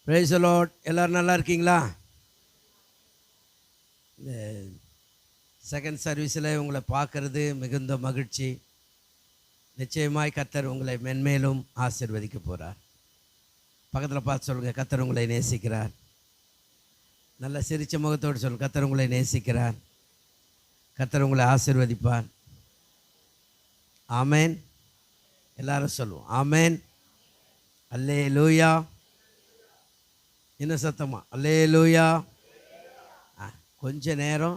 Praise the Lord. எல்லோரும் நல்லா இருக்கீங்களா? இந்த செகண்ட் சர்வீஸில் உங்களை பார்க்குறது மிகுந்த மகிழ்ச்சி. நிச்சயமாய் கர்த்தர் உங்களை மென்மேலும் ஆசீர்வதிக்க போகிறார். பக்கத்தில் பார்த்து சொல்லுங்கள், கர்த்தர் உங்களை நேசிக்கிறார். நல்ல சிரிச்ச முகத்தோடு சொல்லுங்கள், கர்த்தர் உங்களை நேசிக்கிறார். கர்த்தர் உங்களை ஆசீர்வதிப்பார். ஆமேன். எல்லாரும் சொல்லுவோம் ஆமேன். அல்லேலூயா. இன்னும் சத்தமா அல்லேலூயா. கொஞ்ச நேரம்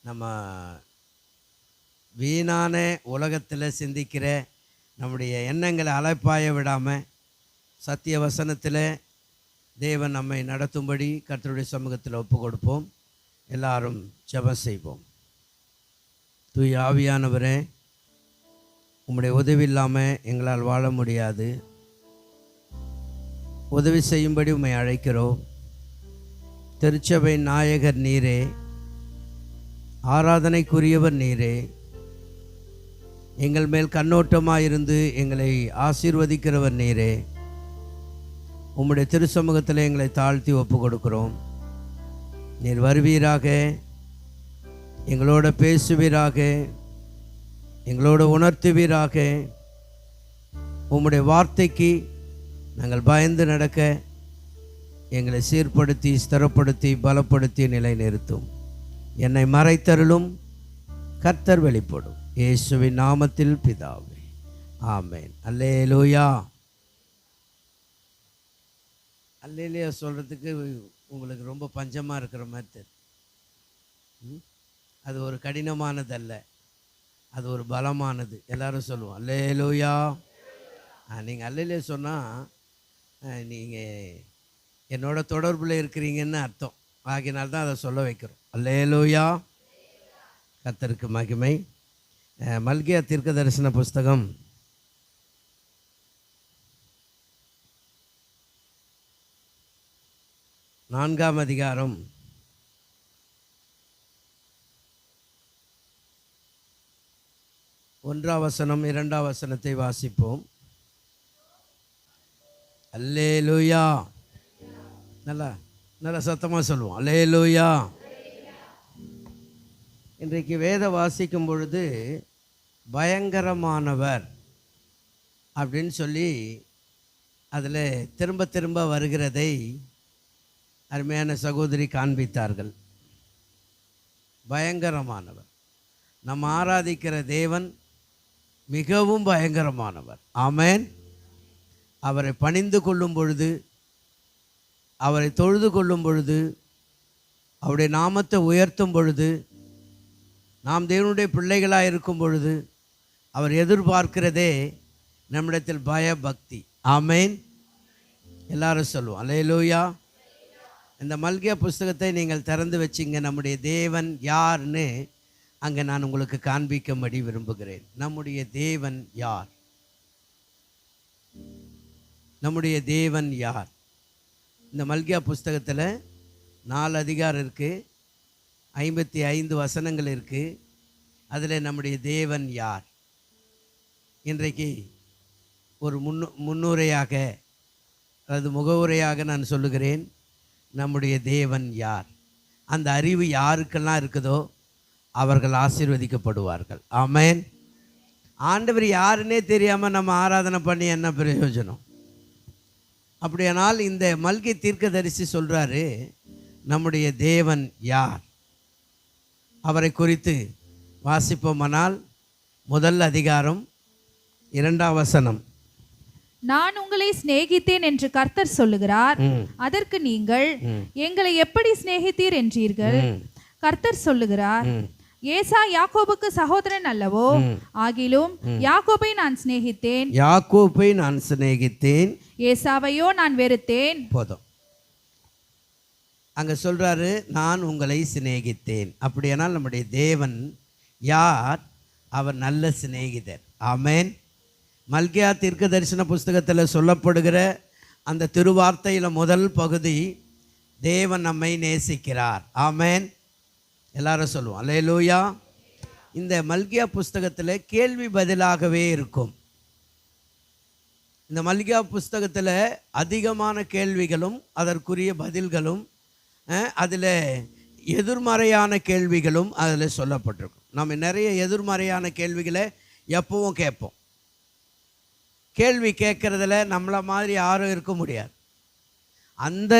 நம்ம வீணான உலகத்தில் சிந்திக்கிற நம்முடைய எண்ணங்களை அலைப்பாய விடாமல் சத்திய வசனத்தில் தேவன் நம்மை நடத்தும்படி கர்த்தருடைய சமூகத்தில் ஒப்பு கொடுப்போம். எல்லாரும் ஜெபம் செய்வோம். தூய ஆவியானவரே, உம்முடைய உதவி இல்லாமல் எங்களால் வாழ முடியாது. உதவி செய்யும்படி உம்மை அழைக்கிறோம். திருச்சபை நாயகர் நீரே, ஆராதனைக்குரியவர் நீரே. எங்கள் மேல் கண்ணோட்டமாக இருந்து எங்களை ஆசீர்வதிக்கிறவர் நீரே. உம்முடைய திருச்சமூகத்தில் எங்களை தாழ்த்தி ஒப்பு கொடுக்கிறோம். நீர் வருவீராக, எங்களோட பேசுவீராக, எங்களோட உணர்த்துவீராக. உம்முடைய வார்த்தைக்கு நாங்கள் பயந்து நடக்க எங்களை சீர்படுத்தி ஸ்திரப்படுத்தி பலப்படுத்தி நிலைநிறுத்தும். என்னை மறைத்தருளும். கர்த்தர் வெளிப்படும். இயேசுவின் நாமத்தில் பிதாவே, ஆமேன். அல்லேலூயா. அல்லேலூயா சொல்கிறதுக்கு உங்களுக்கு ரொம்ப பஞ்சமாக இருக்கிற மாதிரி தெரியும். அது ஒரு கடினமானதல்ல, அது ஒரு பலமானது. எல்லாரும் சொல்லுவோம் அல்லேலூயா. நீங்கள் அல்லேலூயா சொன்னால் நீங்கள் என்னோட தொடர்பில் இருக்கிறீங்கன்னு அர்த்தம். ஆகினால்தான் அதை சொல்ல வைக்கிறோம். அல்லேலூயா. கர்த்தருக்கு மகிமை. மல்கியா தீர்க்க தரிசன புஸ்தகம் 4ஆம் அதிகாரம் 1ஆம் வசனம் 2ஆம் வசனத்தை வாசிப்போம். அல்லேலூயா. நல்லா சத்தமாக சொல்லுவோம் அல்லேலூயா. இன்றைக்கு வேத வாசிக்கும் பொழுது பயங்கரமானவர் அப்படின்னு சொல்லி அதில் திரும்ப திரும்ப வருகிறதை அருமையான சகோதரி காண்பித்தார்கள். பயங்கரமானவர். நம்ம ஆராதிக்கிற தேவன் மிகவும் பயங்கரமானவர். ஆமேன். அவரை பணிந்து கொள்ளும் பொழுது, அவரை தொழுது கொள்ளும் பொழுது, அவருடைய நாமத்தை உயர்த்தும் பொழுது, நாம் தேவனுடைய பிள்ளைகளாக இருக்கும் பொழுது அவர் எதிர்பார்க்கிறதே நம்மிடத்தில் பயபக்தி. ஆமேன். எல்லாரும் சொல்லுவோம் அல்லேலூயா. இந்த மல்கியா புஸ்தகத்தை நீங்கள் திறந்து வச்சிங்க. நம்முடைய தேவன் யார்னு அங்கே நான் உங்களுக்கு காண்பிக்கும்படி விரும்புகிறேன். நம்முடைய தேவன் யார்? நம்முடைய தேவன் யார்? இந்த மல்கியா புஸ்தகத்தில் 4 அதிகாரம் இருக்குது, 55 வசனங்கள் இருக்குது. அதில் நம்முடைய தேவன் யார்? இன்றைக்கு ஒரு முன்னுரையாக, அதாவது முகவுரையாக நான் சொல்லுகிறேன். நம்முடைய தேவன் யார்? அந்த அறிவு யாருக்கெல்லாம் இருக்குதோ அவர்கள் ஆசீர்வதிக்கப்படுவார்கள். ஆமேன். ஆண்டவர் யாருன்னே தெரியாமல் நம்ம ஆராதனை பண்ணி என்ன பிரயோஜனம்? அப்படியானால் இந்த மல்கி தீர்க்கதரிசி சொல்கிறாரு, நம்முடைய தேவன் யார்? அவரை குறித்து வாசிப்போமானால் 1 அதிகாரம் 2ஆம் வசனம். நான் உங்களை சிநேகித்தேன் என்று கர்த்தர் சொல்லுகிறார். அதற்கு நீங்கள் எங்களை எப்படி சிநேகித்தீர் என்றீர்கள். கர்த்தர் சொல்லுகிறார், ஏசா யாக்கோபுக்கு சகோதரன் அல்லவோ? ஆகிலும் யாக்கோபை நான் சிநேகித்தேன். யாக்கோபை நான் சிநேகித்தேன், ஏசாவையோ நான் வெறுத்தேன். போதும். அங்கே சொல்கிறாரு, நான் உங்களை சிநேகித்தேன். அப்படியானால் நம்முடைய தேவன் யார்? அவர் நல்ல சிநேகிதர். ஆமேன். மல்கியா தீர்க்க தரிசன புஸ்தகத்தில் சொல்லப்படுகிற அந்த திருவார்த்தையில் முதல் பகுதி, தேவன் நம்மை நேசிக்கிறார். ஆமேன். எல்லாரும் சொல்லுவோம் அல்லேலூயா. இந்த மல்கியா புஸ்தகத்தில் கேள்வி பதிலாகவே இருக்கும். இந்த மல்கியா புஸ்தகத்தில் அதிகமான கேள்விகளும் அதற்குரிய பதில்களும் அதில் எதிர்மறையான கேள்விகளும் அதில் சொல்லப்பட்டிருக்கும். நம்ம நிறைய எதிர்மறையான கேள்விகளை எப்பவும் கேட்போம். கேள்வி கேட்குறதுல நம்மளை மாதிரி யாரும் இருக்க முடியாது. அந்த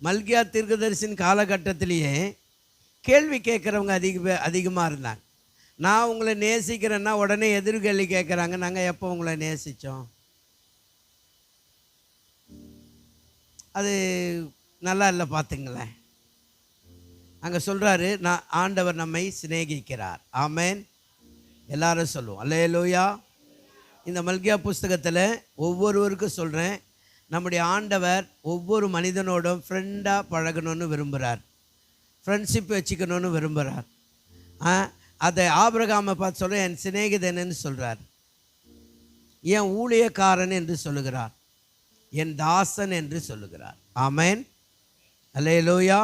மல்கியா தீர்க்கதரிசின் காலகட்டத்திலேயே கேள்வி கேட்குறவங்க அதிகமாக இருந்தாங்க. நான் உங்களை நேசிக்கிறேன்னா உடனே எதிர்கேள்வி கேட்குறாங்க, நாங்கள் எப்போ உங்களை நேசித்தோம்? அது நல்லா இல்லை. பார்த்துங்களேன், அங்கே சொல்கிறாரு, நான் ஆண்டவர் நம்மை சிநேகிக்கிறார். ஆமேன். எல்லாரும் சொல்லுவோம் அல்லேலூயா. இந்த மல்கியா புஸ்தகத்தில் ஒவ்வொருவருக்கும் சொல்கிறேன், நம்முடைய ஆண்டவர் ஒவ்வொரு மனிதனோடும் ஃப்ரெண்டாக பழகணும்னு விரும்புகிறார், ஃப்ரெண்ட்ஷிப் வச்சுக்கணும்னு விரும்புகிறார். அதை ஆபிரகாமை பார்த்து சொல்கிறேன், என் சிநேகிதன்னு சொல்கிறார், என் ஊழியக்காரன் என்று சொல்லுகிறார், என் தாசன் என்று சொல்லுகிறார். ஆமேன் அல்லேலூயா.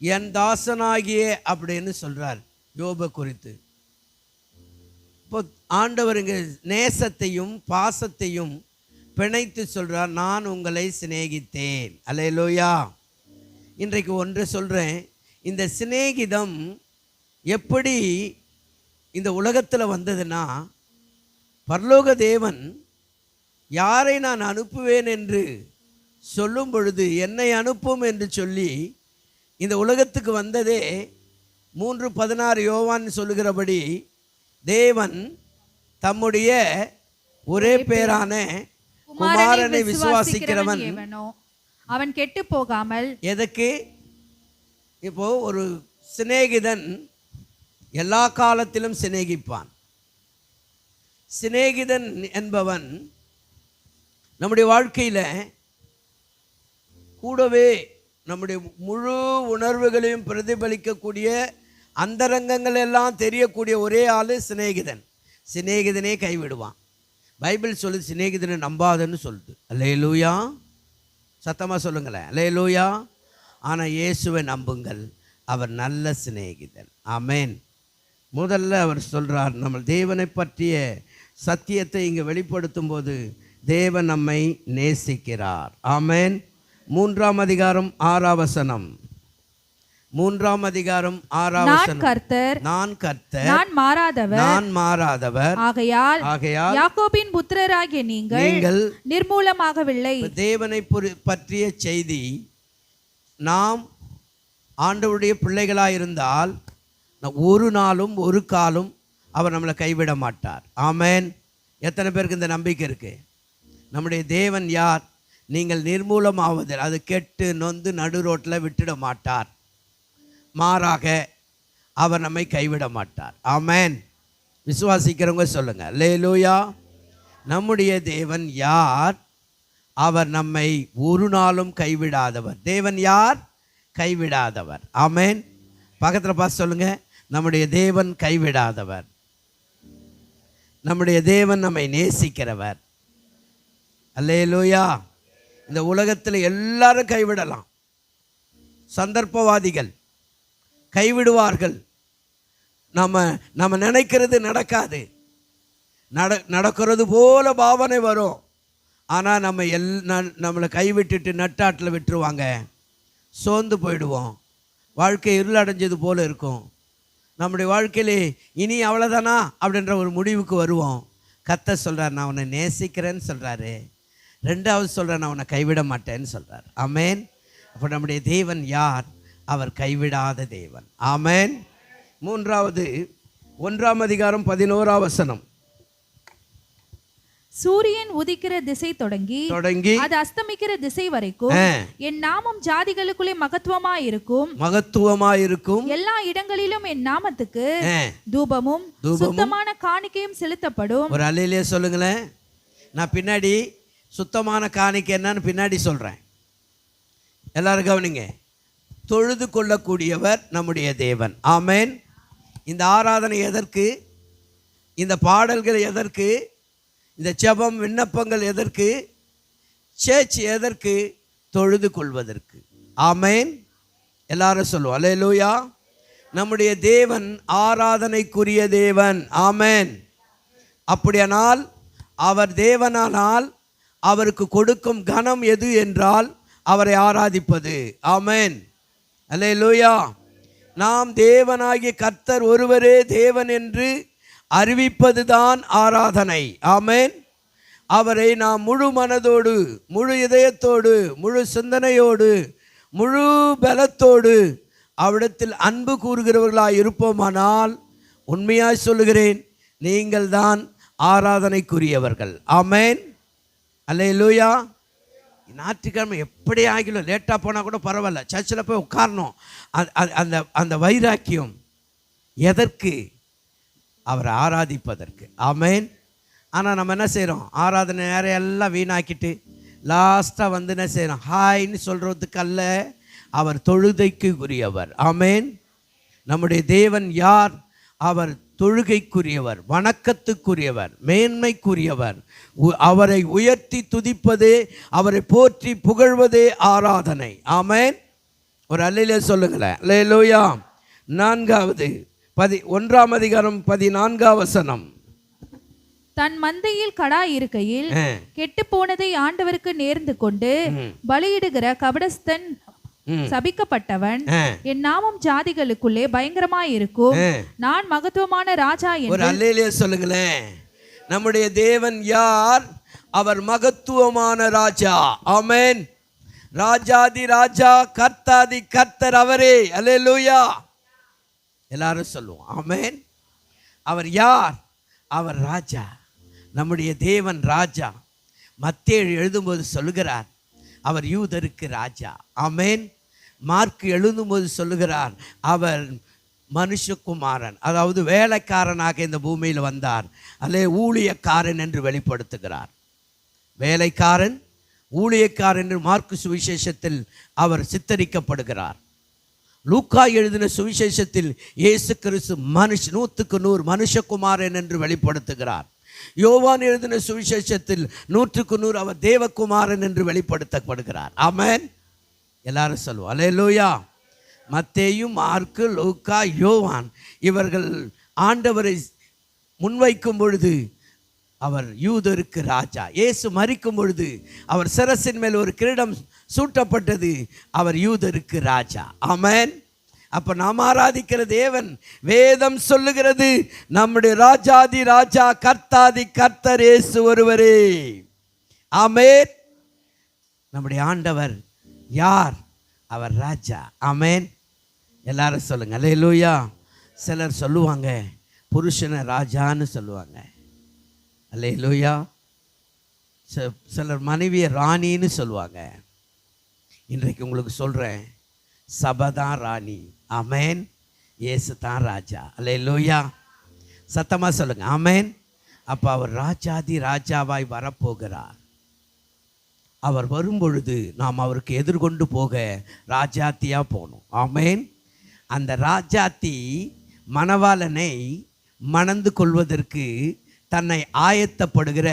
என் தாசனாகிய அப்படின்னு சொல்கிறார் யோபை குறித்து. இப்போ ஆண்டவர் இங்கே நேசத்தையும் பாசத்தையும் பிணைத்து சொல்கிறார், நான் உங்களை சிநேகித்தேன். அல்லேலூயா. இன்றைக்கு ஒன்று சொல்கிறேன், இந்த சிநேகிதம் எப்படி இந்த உலகத்தில் வந்ததுன்னா, பரலோக தேவன் யாரை நான் அனுப்புவேன் என்று சொல்லும் பொழுது என்னை அனுப்பும் என்று சொல்லி இந்த உலகத்துக்கு வந்ததே 3:16 யோவான் சொல்லுகிறபடி, தேவன் தம்முடைய ஒரே பேரான குமாரனை விசுவாசிக்கிறவன் அவன் கெட்டு போகாமல். எதற்கு? இப்போ ஒரு சிநேகிதன் எல்லா காலத்திலும் சிநேகிப்பான். சிநேகிதன் என்பவன் நம்முடைய வாழ்க்கையில் கூடவே நம்முடைய முழு உணர்வுகளையும் பிரதிபலிக்கக்கூடிய அந்தரங்கங்கள் எல்லாம் தெரியக்கூடிய ஒரே ஆள் சிநேகிதன். சிநேகிதனே கைவிடுவான். பைபிள் சொல்லுது சிநேகிதனை நம்பாதன்னு சொல்லுது. அல்லேலூயா. சத்தமாக சொல்லுங்களேன் அல்லேலூயா. ஆனால் இயேசுவை நம்புங்கள், அவர் நல்ல சிநேகிதன். ஆமேன். முதல்ல அவர் சொல்கிறார், நம்ம தேவனை பற்றிய சத்தியத்தை இங்கே வெளிப்படுத்தும் போது தேவன் நம்மை நேசிக்கிறார். ஆமேன். 3ஆம் அதிகாரம் 6ஆம் வசனம். 3ஆம் அதிகாரம் 6ஆம் வசனம். நான் கர்த்தர், நான் மாறாதவர், ஆகையால் யாக்கோபின் புத்திரராகிய நீங்கள் நிர்மூலமாகவில்லை. தேவனை பற்றிய செய்தி, நாம் ஆண்டவருடைய பிள்ளைகளாக இருந்தால் ஒரு நாளும் ஒரு காலும் அவர் நம்மளை கைவிட மாட்டார். ஆமேன். எத்தனை பேருக்கு இந்த நம்பிக்கை இருக்கு? நம்முடைய தேவன் யார்? நீங்கள் நிர்மூலமாவதில், அது கெட்டு நொந்து நடு ரோட்டில் விட்டுட மாட்டார். மாறாக அவர் நம்மை கைவிட மாட்டார். ஆமேன். விசுவாசிக்கிறவங்க சொல்லுங்க அல்லேலூயா. நம்முடைய தேவன் யார்? அவர் நம்மை ஒரு நாளும் கைவிடாதவர். தேவன் யார்? கைவிடாதவர். ஆமேன். பக்கத்தில் பார்த்து சொல்லுங்க, நம்முடைய தேவன் கைவிடாதவர். நம்முடைய தேவன் நம்மை நேசிக்கிறவர். அல்லேலூயா. இந்த உலகத்தில் எல்லாரும் கைவிடலாம். சந்தர்ப்பவாதிகள் கைவிடுவார்கள். நம்ம நினைக்கிறது நடக்காது. நடக்கிறது போல பாவனை வரும். ஆனால் நம்மளை கைவிட்டுட்டு நட்டாட்டில் விட்டுருவாங்க. சோர்ந்து போயிடுவோம். வாழ்க்கை இருளடைஞ்சது போல் இருக்கும். நம்முடைய வாழ்க்கையிலே இனி அவ்வளோதானா அப்படின்ற ஒரு முடிவுக்கு வருவோம். கர்த்தர் சொல்கிறார், நான் உன்னை நேசிக்கிறேன்னு சொல்கிறாரு. ரெண்டாவது சொல்கிறேன், நான் உன்னை கைவிட மாட்டேன்னு சொல்கிறார். ஆமேன். அப்போ நம்முடைய தேவன் யார்? அவர் கைவிடாத தேவன். ஆமேன். மூன்றாவது 1ஆம் அதிகாரம் 11ஆம் வசனம். சூரியன் உதிக்கிற திசை தொடங்கி அது அஸ்தமிக்கிற திசை வரைக்கும் என் நாமம் ஜாதிகளுக்குள்ளே மகத்துவமாயிருக்கும். எல்லா இடங்களிலும் என் நாமத்துக்கு தூபமும் சுத்தமான காணிக்கையும் செலுத்தப்படும். ஒரு அல்லேலூயா சொல்லுங்களேன். நான் பின்னாடி சுத்தமான காணிக்கை என்னன்னு பின்னாடி சொல்றேன். எல்லாரும் கவனிங்க. தொழுது கொள்ளக்கூடியவர் நம்முடைய தேவன். ஆமேன். இந்த ஆராதனை எதற்கு? இந்த பாடல்கள் எதற்கு? இந்த ஜெபம் விண்ணப்பங்கள் எதற்கு? சர்ச் எதற்கு? தொழுது கொள்வதற்கு. ஆமேன். எல்லாரும் சொல்லுவோம் அல்லேலூயா. நம்முடைய தேவன் ஆராதனைக்குரிய தேவன். ஆமேன். அப்படியானால் அவர் தேவனானால் அவருக்கு கொடுக்கும் கனம் எது என்றால் அவரை ஆராதிப்பது. ஆமென், அல்லேலூயா. நாம் தேவனாகிய கர்த்தர் ஒருவரே தேவன் என்று அறிவிப்பதுதான் ஆராதனை. ஆமென். அவரை நாம் முழு மனதோடு, முழு இதயத்தோடு, முழு சிந்தனையோடு, முழு பலத்தோடு அவ்விடத்தில் அன்பு கூறுகிறவர்களாய் இருப்போமானால், உண்மையாய் சொல்லுகிறேன், நீங்கள் தான் ஆராதனைக்குரியவர்கள். ஆமென், அல்லேலூயா. ஞாயிற்றுக்கிழமை எப்படி ஆகிலும் லேட்டாக போனால் கூட பரவாயில்ல, சர்ச்சில் போய் உட்காரணும். அந்த அந்த வைராக்கியம் எதற்கு? அவரை ஆராதிப்பதற்கு. ஆமென். ஆனால் நம்ம என்ன செய்கிறோம்? ஆராதனை நேரம் எல்லாம் வீணாக்கிட்டு லாஸ்ட்டாக வந்து என்ன செய்கிறோம்? ஹாய்ன்னு சொல்கிறதுக்கு அல்ல, அவர் தொழுகைக்கு உரியவர். ஆமென். நம்முடைய தேவன் யார்? அவர் தொழுகைக்குரியவர், வணக்கத்துக்குரியவர், மேன்மைக்குரியவர். அவரை உயர்த்தி துதிப்பதே, அவரை போற்றி புகழ்வதே ஆராதனை. ஆமென். ஒரு அல்லேலூயா சொல்லுங்களேன். அல்லேலூயா. 4வது 1ஆம் அதிகாரம் 14ஆம் வசனம். தன் மந்தையில் கடா இருக்கையில் கெட்டு போனதை ஆண்டவருக்கு நேர்ந்து கொண்டு பலியிடுகிற கபடஸ்தன் சபிக்கப்பட்டவன். என் நாமம் ஜாதிகளுக்குள்ளே பயங்கரமாய் இருக்கும். நான் மகத்துவமான ராஜா என்று. ஒரு அல்லேலூயா சொல்லுங்களேன். நம்முடைய தேவன் யார்? அவர் மகத்துவமான ராஜா. ஆமென். ராஜாதி ராஜா, கர்த்தாதி கர்த்தர் அவரே. அல்லேலூயா. எல்லாரும் சொல்லுவோம் ஆமென். அவர் யார்? அவர் ராஜா. நம்முடைய தேவன் ராஜா. மத்தேயு எழுதும்போது சொல்லுகிறார், அவர் யூதருக்கு ராஜா. ஆமென். மார்க் எழுதும்போது சொல்லுகிறார், அவர் மனுஷகுமாரன், அதாவது வேலைக்காரனாக இந்த பூமியில் வந்தார். அல்லே ஊழியக்காரன் என்று வெளிப்படுத்துகிறார். வேலைக்காரன், ஊழியக்காரன் என்று மார்க்கு சுவிசேஷத்தில் அவர் சித்தரிக்கப்படுகிறார். லூக்கா எழுதின சுவிசேஷத்தில் இயேசு கிறிஸ்து 100க்கு 100 மனுஷகுமாரன் என்று வெளிப்படுத்துகிறார். யோவான் எழுதின சுவிசேஷத்தில் 100க்கு 100 அவர் தேவகுமாரன் என்று வெளிப்படுத்தப்படுகிறார். ஆமென். எல்லாரும் சொல்லுவோம் அல்லேலூயா. மத்தேயு, மார்க்கு, லூக்கா, யோவான் இவர்கள் ஆண்டவரை முன்வைக்கும் பொழுது அவர் யூதருக்கு ராஜா. இயேசு மரிக்கும் பொழுது அவர் சிரசின் மேல் ஒரு கிரீடம் சூட்டப்பட்டது, அவர் யூதருக்கு ராஜா. ஆமென். அப்ப நாம் ஆராதிக்கிற தேவன், வேதம் சொல்லுகிறது, நம்முடைய ராஜாதி ராஜா, கர்த்தாதி கர்த்தர் இயேசு ஒருவரே. ஆமென். நம்முடைய ஆண்டவர் யார்? அவர் ராஜா. ஆமென். எல்லாரும் சொல்லுங்க அல்லேலூயா. சிலர் சொல்லுவாங்க புருஷனை ராஜான்னு சொல்லுவாங்க. அல்லேலூயா. சிலர் மனைவியை ராணின்னு சொல்லுவாங்க. இன்றைக்கு உங்களுக்கு சொல்கிறேன், சபை தான் ராணி. ஆமென். இயேசு தான் ராஜா. அல்லேலூயா. சத்தமாக சொல்லுங்க ஆமென். அப்போ அவர் ராஜாதி ராஜாவாய் வரப்போகிறார். அவர் வரும்பொழுது நாம் அவருக்கு எதிர்கொண்டு போக ராஜாத்தியாக போகணும். ஆமென். அந்த ராஜாத்தி மணவாளனை மணந்து கொள்வதற்கு தன்னை ஆயத்தப்படுகிற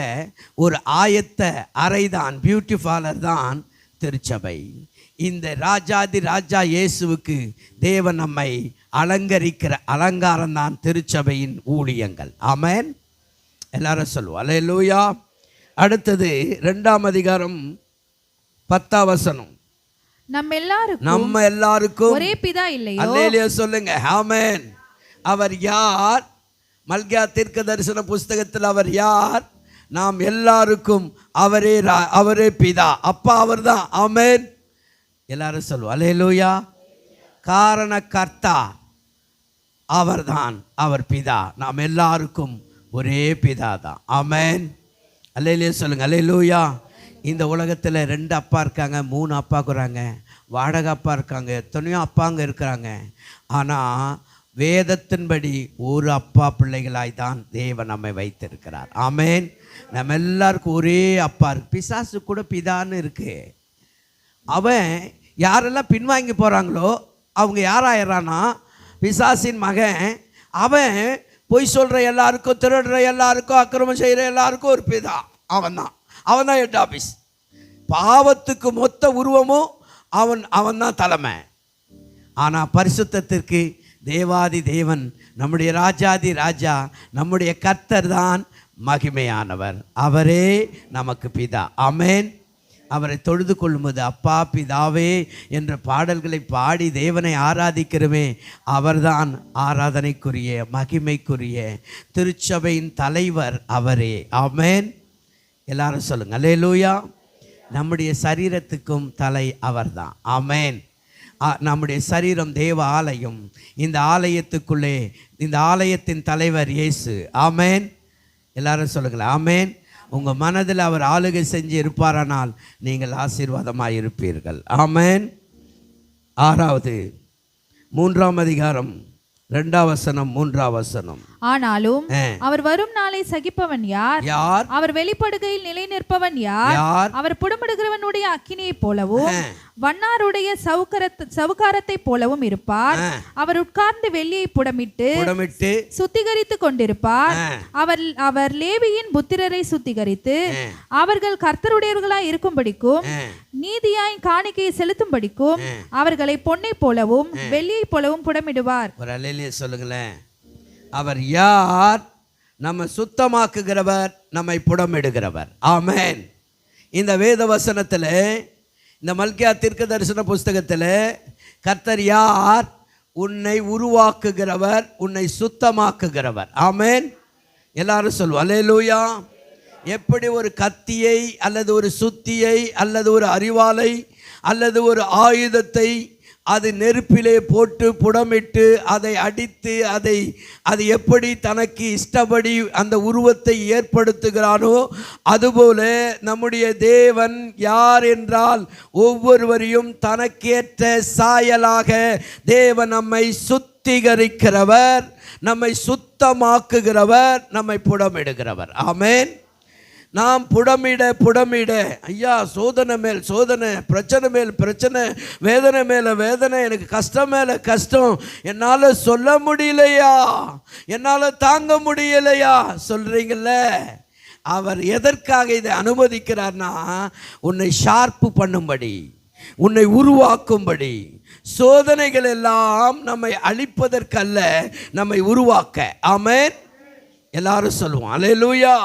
ஒரு ஆயத்த அறைதான், பியூட்டி பார்லர் தான் திருச்சபை. இந்த ராஜாதி ராஜா இயேசுவுக்கு தேவன் நம்மை அலங்கரிக்கிற அலங்காரம் தான் திருச்சபையின் ஊழியங்கள். ஆமென். எல்லாரும் சொல்லுவோம் அல்லேலூயா. அடுத்தது 2ஆம் அதிகாரம் 10ஆம் வசனம். நம்ம எல்லாருக்கும் ஒரே பிதா இல்லையோ? அல்லேலூயா சொல்லுங்க ஆமென். அவர் யார்? மல்கியா தீர்க்க தரிசன புஸ்தகத்தில் அவர் யார்? நாம் எல்லாருக்கும் அவரே பிதா, அப்பா அவர்தான். ஆமென். எல்லாரும் சொல்லுவோம் அல்லேலூயா. காரணகர்த்தா அவர்தான், அவர் பிதா. நாம் எல்லாருக்கும் ஒரே பிதா தான். ஆமென். அல்லேலூயா சொல்லுங்க அல்லேலூயா. இந்த உலகத்தில் 2 அப்பா இருக்காங்க, 3 அப்பா இருக்கிறாங்க, வாடகை அப்பா இருக்காங்க, எத்தனையோ அப்பாங்க இருக்கிறாங்க. ஆனால் வேதத்தின்படி ஒரு அப்பா பிள்ளைகளாய் தான் தேவன் நம்மை வைத்திருக்கிறார். ஆமென். நம்ம எல்லாருக்கும் ஒரே அப்பா இருக்கு. பிசாசு கூட பிதான்னு இருக்கு. அவன் யாரெல்லாம் பின்வாங்கி போகிறாங்களோ அவங்க யாராயிரானா பிசாசின் மகன். அவன் பொய் சொல்கிற எல்லாருக்கும், திருடுற எல்லாருக்கும், அக்கிரமம் செய்கிற எல்லாருக்கும் ஒரு பிதா அவன் தான் ஹெட் ஆஃபீஸ். பாவத்துக்கு மொத்த உருவமும் அவன் தான் தலைமை. ஆனால் பரிசுத்தத்திற்கு தேவாதி தேவன், நம்முடைய ராஜாதி ராஜா, நம்முடைய கர்த்தர் தான் மகிமையானவர். அவரே நமக்கு பிதா. ஆமென். அவரை தொழுது கொள்ளும்போது அப்பா பிதாவே என்ற பாடல்களை பாடி தேவனை ஆராதிக்கிறோமே, அவர்தான் ஆராதனைக்குரிய மகிமைக்குரிய திருச்சபையின் தலைவர் அவரே. ஆமென். எல்லாரும் சொல்லுங்க அல்லேலூயா. நம்முடைய சரீரத்துக்கும் தலை அவர்தான். ஆமென். நம்முடைய சரீரம் தேவ ஆலயம். இந்த ஆலயத்துக்குள்ளே இந்த ஆலயத்தின் தலைவர் இயேசு. ஆமென். எல்லாரும் சொல்லுங்களேன் ஆமென். உங்கள் மனதில் அவர் ஆளுகை செஞ்சு இருப்பாரானால் நீங்கள் ஆசீர்வாதமாக இருப்பீர்கள். ஆமென். 6வது 3ஆம் அதிகாரம் 2ஆம் வசனம் 3ஆம் வசனம். ஆனாலும் அவர் வரும் நாளை சகிப்பவன் யார்? யார்? அவர் வெளிப்படுகையில் நிலை நிற்பவன் யார்? யார்? அவர் புடமிடுகிறவனுடைய அக்கினியைப் போலவும் வண்ணாருடைய சவுக்காரத்தை போலவும் இருப்பார். அவர் உட்கார்ந்து வெள்ளியை புடமிட்டு சுத்திகரித்து கொண்டிருப்பார். அவர் லேவியின் புத்திரரை சுத்திகரித்து அவர்கள் கர்த்தருடையவர்களாய் இருக்கும்படிக்கும் நீதியாய் காணிக்கையை செலுத்தும்படிக்கும் அவர்களை பொன்னை போலவும் வெள்ளியை போலவும் புடமிடுவார். ஒரு அல்லேலூயா சொல்லுங்களேன். அவர் யார்? நம்ம சுத்தமாக்குகிறவர், நம்மை புடமிடுகிறவர். ஆமென். இந்த வேத வசனத்தில், இந்த மல்கியா தீர்க்க தரிசன புஸ்தகத்தில் கர்த்தர் யார்? உன்னை உருவாக்குகிறவர், உன்னை சுத்தமாக்குகிறவர். ஆமென். எல்லாரும் சொல்லுவோம் அல்லேலூயா. எப்படி ஒரு கத்தியை அல்லது ஒரு சுத்தியை அல்லது ஒரு அரிவாளை அல்லது ஒரு ஆயுதத்தை அது நெருப்பிலே போட்டு புடமிட்டு அதை அடித்து அது எப்படி தனக்கு இஷ்டப்படி அந்த உருவத்தை ஏற்படுத்துகிறானோ, அதுபோல நம்முடைய தேவன் யார் என்றால் ஒவ்வொருவரையும் தனக்கேற்ற சாயலாக தேவன் நம்மை சுத்திகரிக்கிறவர், நம்மை சுத்தமாக்குகிறவர், நம்மை புடமிடுகிறவர். ஆமென். நாம் புடமிட ஐயா சோதனை மேல் சோதனை, பிரச்சனை மேல் பிரச்சனை, வேதனை மேலே வேதனை, எனக்கு கஷ்டம் மேலே கஷ்டம், என்னால் சொல்ல முடியலையா, என்னால் தாங்க முடியலையா சொல்கிறீங்கள. அவர் எதற்காக இதை அனுமதிக்கிறார்னா, உன்னை ஷார்ப்பு பண்ணும்படி, உன்னை உருவாக்கும்படி. சோதனைகள் எல்லாம் நம்மை அழிப்பதற்கல்ல, நம்மை உருவாக்க. ஆமென். எல்லாரும் சொல்லுவோம் அல்லேலூயா.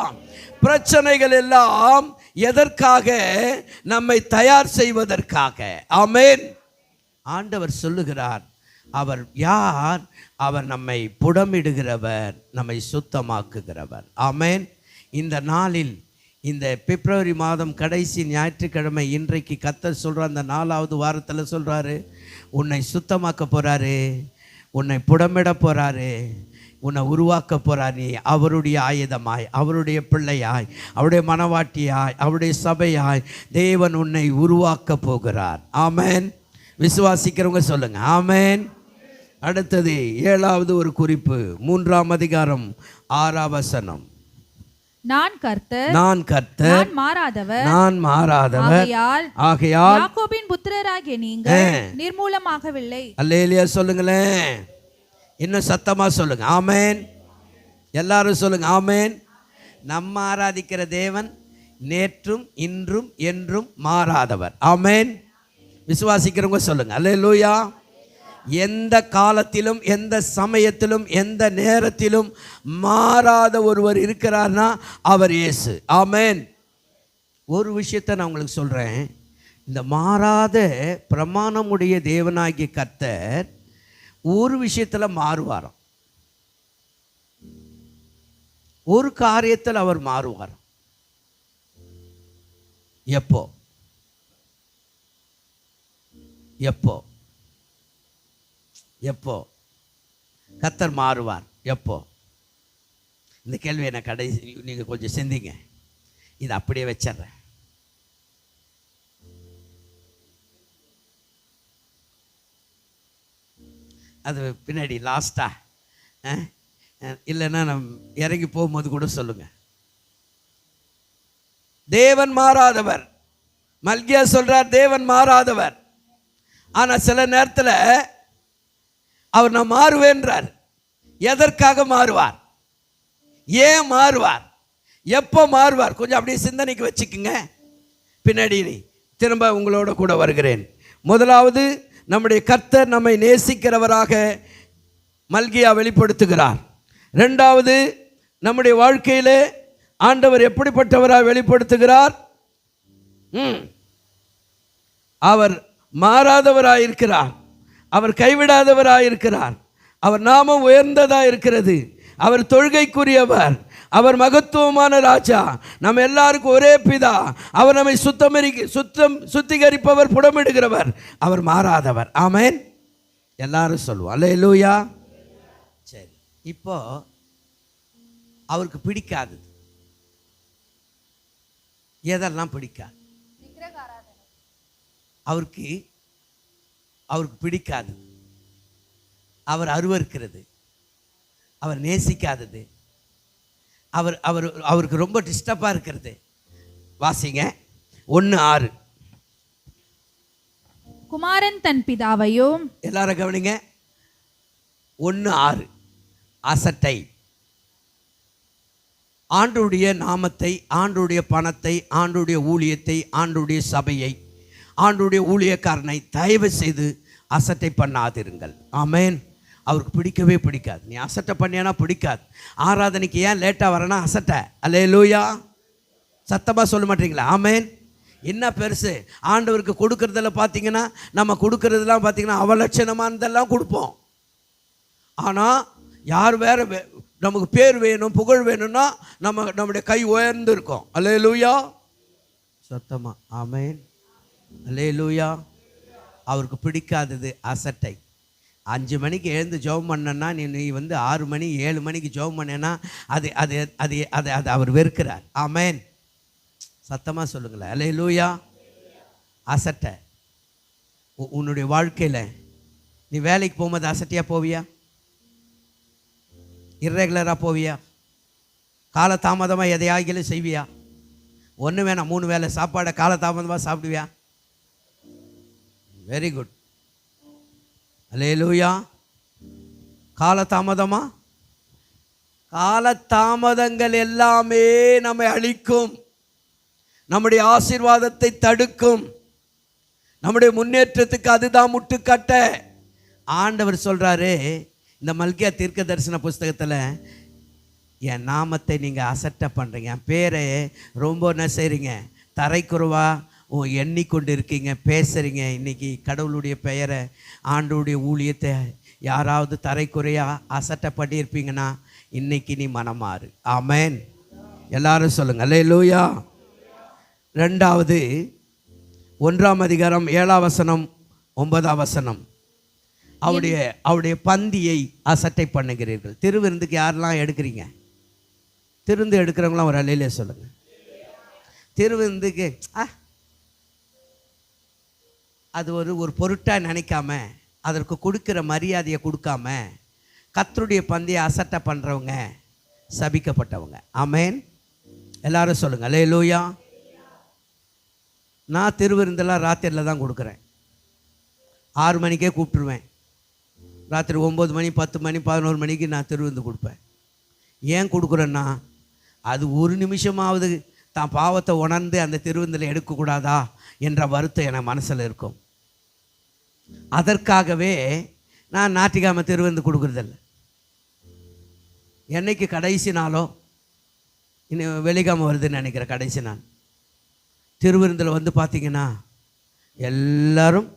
பிரச்சனைகள் எல்லாம் எதற்காக? நம்மை தயார் செய்வதற்காக. ஆமென். ஆண்டவர் சொல்லுகிறார், அவர் யார்? அவர் நம்மை புடமிடுகிறவர், நம்மை சுத்தமாக்குகிறவர். ஆமென். இந்த நாளில், இந்த பிப்ரவரி மாதம் கடைசி ஞாயிற்றுக்கிழமை இன்றைக்கு கர்த்தர் சொல்கிற அந்த 4வது வாரத்தில் சொல்கிறாரு, உன்னை சுத்தமாக்க போகிறாரு, உன்னை புடமிட போகிறாரு, உன்னை உருவாக்க போகிறார். நீ அவருடைய ஆயுதமாய், அவருடைய பிள்ளையாய், அவருடைய மனவாட்டியாய், அவருடைய சபையாய் தேவன் உன்னை உருவாக்க போகிறார். ஆமென். விசுவாசிக்கிறவங்க சொல்லுங்க ஆமென். அடுத்தது 7வது ஒரு குறிப்பு, 3ஆம் அதிகாரம் 6ஆம் வசனம். நான் கர்த்தர், நான் மாறாதவர், ஆகையால் யாக்கோபின் புத்திரராகிய நீங்கள் நிர்மூலமாகவில்லை. அல்லேலூயா சொல்லுங்களேன். இன்னும் சத்தமா சொல்லுங்க ஆமென். எல்லாரும் சொல்லுங்க ஆமென். நம்ம ஆராதிக்கிற தேவன் நேற்றும் இன்றும் என்றும் மாறாதவர். ஆமென். விசுவாசிக்கிறவங்க சொல்லுங்க அல்லேலூயா. எந்த காலத்திலும், எந்த சமயத்திலும், எந்த நேரத்திலும் மாறாத ஒருவர் இருக்கிறார்னா அவர் இயேசு. ஆமென். ஒரு விஷயத்தை நான் உங்களுக்கு சொல்கிறேன். இந்த மாறாத பிரமாணமுடைய தேவனாகிய கர்த்தர் ஒரு விஷயத்தில் மாறுவாராம். ஒரு காரியத்தில் அவர் மாறுவார். எப்போ? எப்போ எப்போ கர்த்தர் மாறுவார்? எப்போ? இந்த கேள்வி என்ன கடைசி நீங்கள் கொஞ்சம் சிந்திங்க. இது அப்படியே வச்சிட்றேன். அது பின்னாடி லாஸ்டா இல்லைன்னா நம்ம இறங்கி போகும்போது கூட சொல்லுங்க. தேவன் மாறாதவர். மல்கியா சொல்றார் தேவன் மாறாதவர். ஆனால் சில நேரத்தில் அவர் நான் மாறுவேன்றார். எதற்காக மாறுவார்? ஏன் மாறுவார்? எப்போ மாறுவார்? கொஞ்சம் அப்படியே சிந்தனைக்கு வச்சுக்குங்க. பின்னாடி திரும்ப உங்களோட கூட வருகிறேன். முதலாவது, நம்முடைய கர்த்தர் நம்மை நேசிக்கிறவராக மல்கியா வெளிப்படுத்துகிறார். ரெண்டாவது, நம்முடைய வாழ்க்கையில் ஆண்டவர் எப்படிப்பட்டவராய் வெளிப்படுத்துகிறார்? அவர் மாறாதவராயிருக்கிறார், அவர் கைவிடாதவராயிருக்கிறார், அவர் நாமம் உயர்ந்ததாக இருக்கிறது, அவர் தொழுகைக்குரியவர், அவர் மகத்துவமான ராஜா, நம்ம எல்லாருக்கும் ஒரே பிதா, அவர் நம்மை சுத்திகரிப்பவர், புடமிடுகிறவர், அவர் மாறாதவர். ஆமென். எல்லாரும் சொல்லுவோம் அல்லேலூயா. சரி, இப்போ அவருக்கு பிடிக்காதது எதெல்லாம் பிடிக்காது? அவருக்கு பிடிக்காது, அவர் அருவருக்கிறது, அவர் நேசிக்காதது, அவருக்கு ரொம்ப டிஸ்டர்பாக இருக்கிறது. வாசிங்க 1:6. குமாரன் தன் பிதாவையும், எல்லாரும் கவனிங்க, 1:6 அசட்டை. ஆண்டுடைய நாமத்தை, ஆண்டுடைய பணத்தை, ஆண்டுடைய ஊழியத்தை, ஆண்டுடைய சபையை, ஆண்டுடைய ஊழியக்காரனை தயவு செய்து அசட்டை பண்ணாதிருங்கள். ஆமென். அவருக்கு பிடிக்கவே பிடிக்காது. நீ அசட்டை பண்ணியானா பிடிக்காது. ஆராதனைக்கு ஏன் லேட்டாக வரனா அசட்டை. அல்லேலூயா. சத்தமாக சொல்ல மாட்டீங்களா? ஆமென். என்ன பெருசு? ஆண்டவருக்கு கொடுக்கறதில் பார்த்தீங்கன்னா, நம்ம கொடுக்கறதெல்லாம் பார்த்தீங்கன்னா அவலட்சணமானதெல்லாம் கொடுப்போம். ஆனால் யார் வேறு நமக்கு பேர் வேணும், புகழ் வேணும்னா நம்முடைய கை உயர்ந்து இருக்கும். அல்லேலூயா. சத்தமாக ஆமென். அல்லேலூயா. அவருக்கு பிடிக்காதது அசட்டை. 5 மணிக்கு எழுந்து ஜெபம் பண்ணனா, நீ 6 மணி 7 மணிக்கு ஜெபம் பண்ணேன்னா அது அது அது அது அது அவர் வெறுக்கிறார். ஆமென். சத்தமாக சொல்லுங்களேன் அல்லேலூயா. அசட்டை. உன்னுடைய வாழ்க்கையில் நீ வேலைக்கு போகும்போது அசட்டையாக போவியா? இர்ரெகுலராக போவியா? காலதாமதமாக எதையாகிலும் செய்வியா? ஒன்று வேணாம் 3 வேளை சாப்பாடை காலதாமதமாக சாப்பிடுவியா? Very good. அல்லேலூயா. காலதாமதமா? காலதாமதங்கள் எல்லாமே நம்மை அழிக்கும், நம்முடைய ஆசீர்வாதத்தை தடுக்கும், நம்முடைய முன்னேற்றத்துக்கு அதுதான் முட்டுக்கட்ட. ஆண்டவர் சொல்கிறாரு இந்த மல்கியா தீர்க்க தரிசன புஸ்தகத்தில், என் நாமத்தை நீங்கள் அசட்டை பண்ணுறீங்க, என் பேரை ரொம்ப என்ன செய்கிறீங்க, தரைக்குறவா எண்ணிக்கொண்டு இருக்கீங்க, பேசுகிறீங்க. இன்றைக்கி கடவுளுடைய பெயரை, ஆண்டவருடைய ஊழியத்தை யாராவது தரைக்குறையாக அசட்டை பண்ணியிருப்பீங்கன்னா இன்றைக்கி நீ மனமாறு. ஆமென். எல்லாரும் சொல்லுங்கள் அல்லேலூயா. 2வது 1ஆம் அதிகாரம் 7ஆம் வசனம் 9ஆம் வசனம். அவருடைய பந்தியை அசட்டை பண்ணுகிறீர்கள். திருவிருந்துக்கு யாரெல்லாம் எடுக்கிறீங்க? திருந்து எடுக்கிறவங்களாம் ஒரு அல்லேலூயா சொல்லுங்கள். திருவிருந்துக்கு அது ஒரு பொருட்டாக நினைக்காம, அதற்கு கொடுக்குற மரியாதையை கொடுக்காம, கர்த்தருடைய பந்தியை அசட்டை பண்ணுறவங்க சபிக்கப்பட்டவங்க. ஆமென். எல்லாரும் சொல்லுங்கள் அல்லேலூயா. நான் திருவிருந்தெல்லாம் ராத்திரியில் தான் கொடுக்குறேன். 6 மணிக்கே கூப்பிட்டுருவேன். ராத்திரி 9 மணி 10 மணி 11 மணிக்கு நான் திருவிருந்து கொடுப்பேன். ஏன் கொடுக்குறேன்னா, அது ஒரு நிமிஷமாவது தான் பாவத்தை உணர்ந்து அந்த திருவிருந்தில் எடுக்கக்கூடாதா என்ற வருத்தம் என் மனசில் இருக்கும். அதற்காகவே நான் ஞாயிற்றுக்கிழமை திருவிருந்து கொடுக்குறதில்ல. என்னைக்கு கடைசி நாளோ, இன்னும் வெள்ளிக்கிழமை வருதுன்னு நினைக்கிற கடைசி நாள் திருவிருந்தில் வந்து பார்த்தீங்கன்னா எல்லாரும்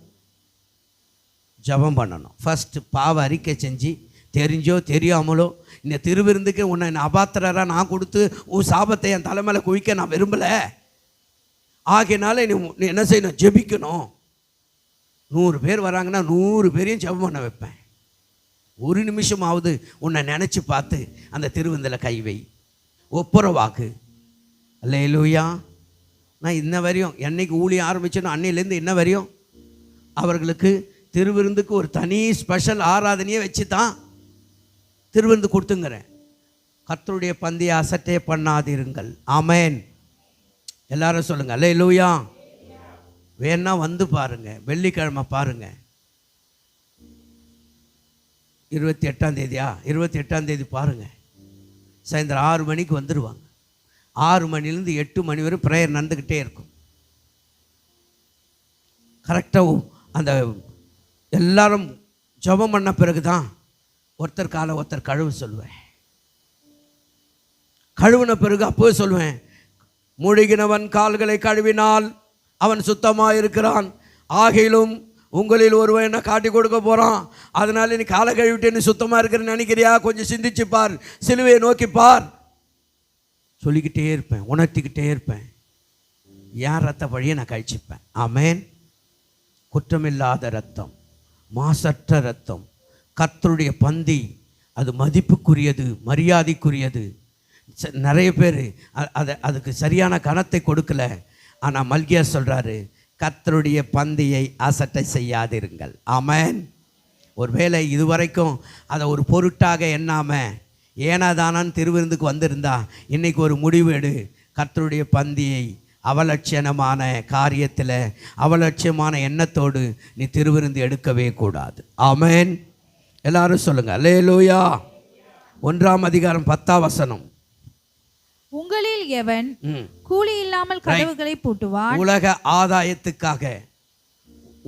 ஜெபம் பண்ணணும். ஃபஸ்ட்டு பாவ அறிக்கை செஞ்சு, தெரிஞ்சோ தெரியாமலோ, இந்த திருவிருந்துக்கு உன்னை அபாத்திரராக நான் கொடுத்து உன் சாபத்தை என் தலைமையில குவிக்க நான் விரும்பலை, ஆகையினால நீ என்ன செய்யணும், ஜெபிக்கணும். 100 பேர் வராங்கன்னா 100 பேரையும் ஜெபம் பண்ண வைப்பேன். ஒரு நிமிஷமாவது உன்னை நினச்சி பார்த்து அந்த திருவிருந்தில் கை வை, ஒப்புரவாக்கு. அல்லேலூயா. நான் இன்ன வரையும், என்னைக்கு ஊழியம் ஆரம்பிச்சேனோ அன்னையிலேருந்து இன்ன வரையும் அவர்களுக்கு திருவிருந்துக்கு ஒரு தனி ஸ்பெஷல் ஆராதனையே வச்சு தான் திருவிருந்து கொடுத்துங்கிறேன். கர்த்தருடைய பந்தியை அசட்டை பண்ணாதிருங்கள். ஆமென். எல்லாரும் சொல்லுங்கள் அல்லேலூயா. வேணா வந்து பாருங்கள், வெள்ளிக்கிழமை பாருங்கள். 28ஆம் தேதியா, 28ஆம் தேதி பாருங்கள். சாயந்தரம் 6 மணிக்கு வந்துடுவாங்க. 6 மணிலேருந்து 8 மணி வரை ப்ரேயர் நடந்துக்கிட்டே இருக்கும். கரெக்டாக அந்த எல்லாரும் ஜெபம் பண்ண பிறகு தான் ஒருத்தர் காலை ஒருத்தர் கழுவு சொல்லுவேன். கழுவின பிறகு அப்போ சொல்லுவேன், முழுகினவன் கால்களை கழுவினால் அவன் சுத்தமாக இருக்கிறான், ஆகிலும் உங்களில் ஒருவன் என்ன காட்டி கொடுக்க போகிறான், அதனால நீ காலை கழுவிட்டு நீ சுத்தமாக இருக்கிறன்னு நினைக்கிறியா? கொஞ்சம் சிந்திச்சு பார், சிலுவையை நோக்கி பார். சொல்லிக்கிட்டே இருப்பேன், உணர்த்திக்கிட்டே இருப்பேன். என் ரத்த வழியை நான் கழிச்சிப்பேன். ஆமேன். குற்றமில்லாத ரத்தம், மாசற்ற ரத்தம், கர்த்தருடைய பந்தி, அது மதிப்புக்குரியது, மரியாதைக்குரியது. நிறைய பேர் அதுக்கு சரியான கணத்தை கொடுக்கல. ஆனால் மல்கியா சொல்கிறாரு, கர்த்தருடைய பந்தியை அசட்டை செய்யாதிருங்கள். ஆமேன். ஒருவேளை இதுவரைக்கும் அதை ஒரு பொருட்டாக எண்ணாமல் ஏனாதானான்னு திருவிருந்துக்கு வந்திருந்தா இன்றைக்கி ஒரு முடிவு எடு. கர்த்தருடைய பந்தியை அவலட்சணமான காரியத்தில், அவலட்சியமான எண்ணத்தோடு நீ திருவிருந்து எடுக்கவே கூடாது. ஆமேன். எல்லாரும் சொல்லுங்கள் அல்லேலூயா. 1ஆம் அதிகாரம் 10ஆம் வசனம். உங்களில் எவன் கூலி இல்லாமல் கதவுகளை பூட்டுவான்?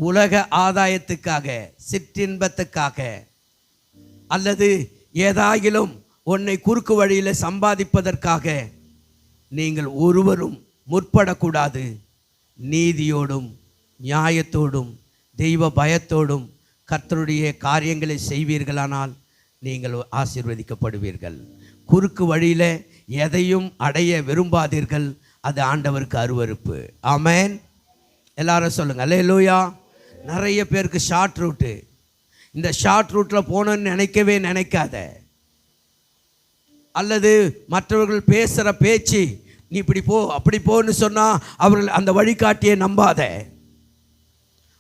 உலக ஆதாயத்துக்காக, சிற்றின்பத்துக்காக, அல்லது ஏதாகிலும் உன்னை குறுக்கு வழியில் சம்பாதிப்பதற்காக நீங்கள் ஒருவரும் முற்படக்கூடாது. நீதியோடும் நியாயத்தோடும் தெய்வ பயத்தோடும் கர்த்தருடைய காரியங்களை செய்வீர்களானால் நீங்கள் ஆசீர்வதிக்கப்படுவீர்கள். குறுக்கு வழியில் எதையும் அடைய விரும்பாதீர்கள், அது ஆண்டவருக்கு அருவருப்பு. ஆமேன். எல்லாரும் சொல்லுங்கள் அல்லேலூயா. நிறைய பேருக்கு ஷார்ட் ரூட்டு. இந்த ஷார்ட் ரூட்டில் போகணுன்னு நினைக்கவே நினைக்காத. அல்லது மற்றவர்கள் பேசுகிற பேச்சு, நீ இப்படி போ அப்படி போன்னு சொன்னால் அவர்கள் அந்த வழிகாட்டியை நம்பாத.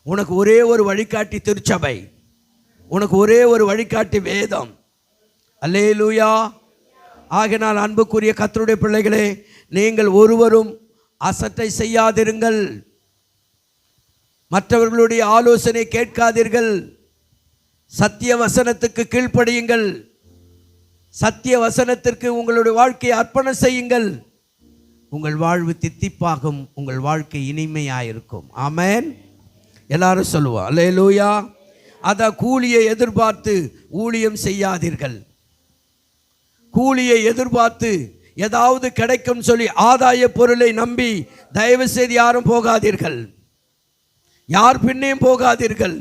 உனக்கு ஒரே ஒரு வழிகாட்டி திருச்சபை, உனக்கு ஒரே ஒரு வழிகாட்டி வேதம். அல்லேலூயா. ஆகினால் அன்புக்குரிய கர்த்தருடைய பிள்ளைகளே, நீங்கள் ஒருவரும் அசட்டை செய்யாதிருங்கள், மற்றவர்களுடைய ஆலோசனை கேட்காதீர்கள், சத்திய வசனத்துக்கு கீழ்ப்படியுங்கள், சத்திய வசனத்திற்கு உங்களுடைய வாழ்க்கையை அர்ப்பணம் செய்யுங்கள். உங்கள் வாழ்வு தித்திப்பாகும், உங்கள் வாழ்க்கை இனிமையாயிருக்கும். ஆமேன். எல்லாரும் சொல்லுவோம் அல்லேலூயா. அத கூலியை எதிர்பார்த்து ஊழியம் செய்யாதீர்கள். கூலியை எதிர்பார்த்து ஏதாவது கிடைக்கும் சொல்லி ஆதாய பொருளை நம்பி தயவு செய்து யாரும் போகாதீர்கள், யார் பின்னையும் போகாதீர்கள்.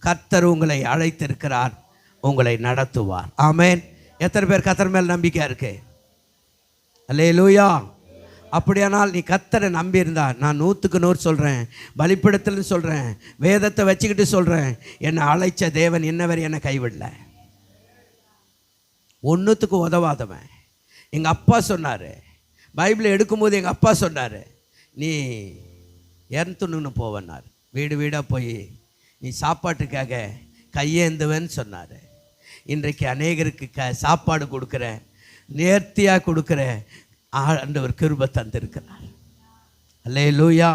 கர்த்தர் உங்களை அழைத்திருக்கிறார், உங்களை நடத்துவார். ஆமேன். எத்தனை பேர் கர்த்தர் மேல் நம்பிக்கை இருக்கு? அல்லேலூயா. அப்படியானால் நீ கர்த்தரை நம்பியிருந்தா, நான் 100க்கு 100 சொல்கிறேன், பலிப்பிடத்துலன்னு சொல்கிறேன், வேதத்தை வச்சுக்கிட்டு சொல்கிறேன், என்னை அழைச்ச தேவன் இன்னவரை என்னை கைவிடல. ஒன்றுத்துக்கு உதவாதவன். எங்கள் அப்பா சொன்னார், பைபிளை எடுக்கும்போது எங்கள் அப்பா சொன்னார், நீ இறந்துன்னு போவன்னார். வீடு வீடாக போய் நீ சாப்பாட்டுக்காக கையேந்துவன்னு சொன்னார். இன்றைக்கு அநேகருக்கு சாப்பாடு கொடுக்குற, நேர்த்தியாக கொடுக்குற ஆண்டவர் கிருபை தந்திருக்கிறார். அல்லேலூயா.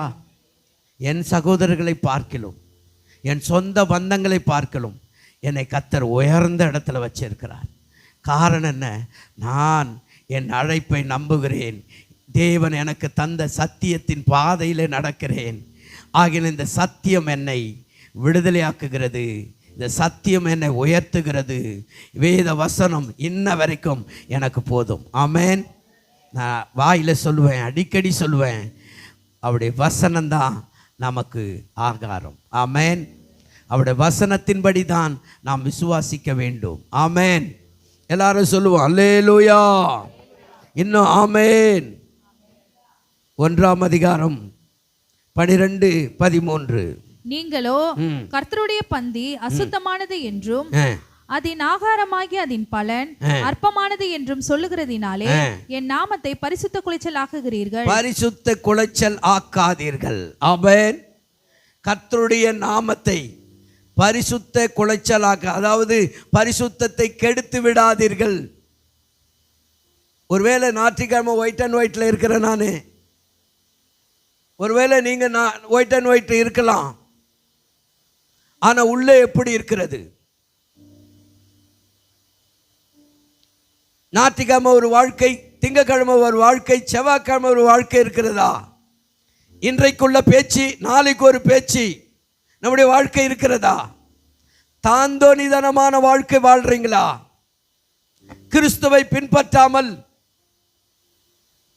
என் சகோதரர்களை பார்க்கலும், என் சொந்த பந்தங்களை பார்க்கலும் என்னை கர்த்தர் உயர்ந்த இடத்துல வச்சிருக்கிறார். காரணம் என்ன? நான் என் அழைப்பை நம்புகிறேன், தேவன் எனக்கு தந்த சத்தியத்தின் பாதையில் நடக்கிறேன். ஆகிய இந்த சத்தியம் என்னை விடுதலையாக்குகிறது, இந்த சத்தியம் என்னை உயர்த்துகிறது. வேத வசனம் இன்ன வரைக்கும் எனக்கு போதும். ஆமேன். நான் வாயில் சொல்லுவேன், அடிக்கடி சொல்லுவேன், அவருடைய வசனம்தான் நமக்கு ஆகாரம். ஆமேன். அவருடைய வசனத்தின்படி தான் நாம் விசுவாசிக்க வேண்டும். ஆமேன். எல்லாரும் சொல்லுவோம் அல்லேலூயா. இன்னும் ஆமேன். 1ஆம் அதிகாரம் 12-13. நீங்களோ கர்த்தருடைய பந்தி அசுத்தமானது என்றும் அதன் ஆகாரமாகி அதன் பலன் அற்பமானது என்றும் சொல்லுகிறதினாலே என் நாமத்தை பரிசுத்த குலைச்சல் ஆக்குகிறீர்கள். பரிசுத்த குலைச்சல் ஆக்காதீர்கள். ஆமென். கர்த்தருடைய நாமத்தை பரிசுத்த குலைச்சலாக்க, அதாவது பரிசுத்தத்தை கெடுத்து விடாதீர்கள். ஒருவேளை ஞாயிற்றுக்கிழமை ஒயிட் அண்ட் ஒயிட்ல இருக்கிற நான், ஒருவேளை நீங்க ஒயிட் அண்ட் ஒயிட் இருக்கலாம், ஆனா உள்ளே எப்படி இருக்கிறது? ஞாயிற்றுக்கிழமை ஒரு வாழ்க்கை, திங்கக்கிழமை ஒரு வாழ்க்கை, செவ்வாய்க்கிழமை ஒரு வாழ்க்கை இருக்கிறதா? இன்றைக்குள்ள பேச்சு நாளைக்கு ஒரு பேச்சு நம்முடைய வாழ்க்கை இருக்கிறதா? தாந்தோனிதனமான வாழ்க்கை வாழ்றீங்களா? கிறிஸ்துவை பின்பற்றாமல்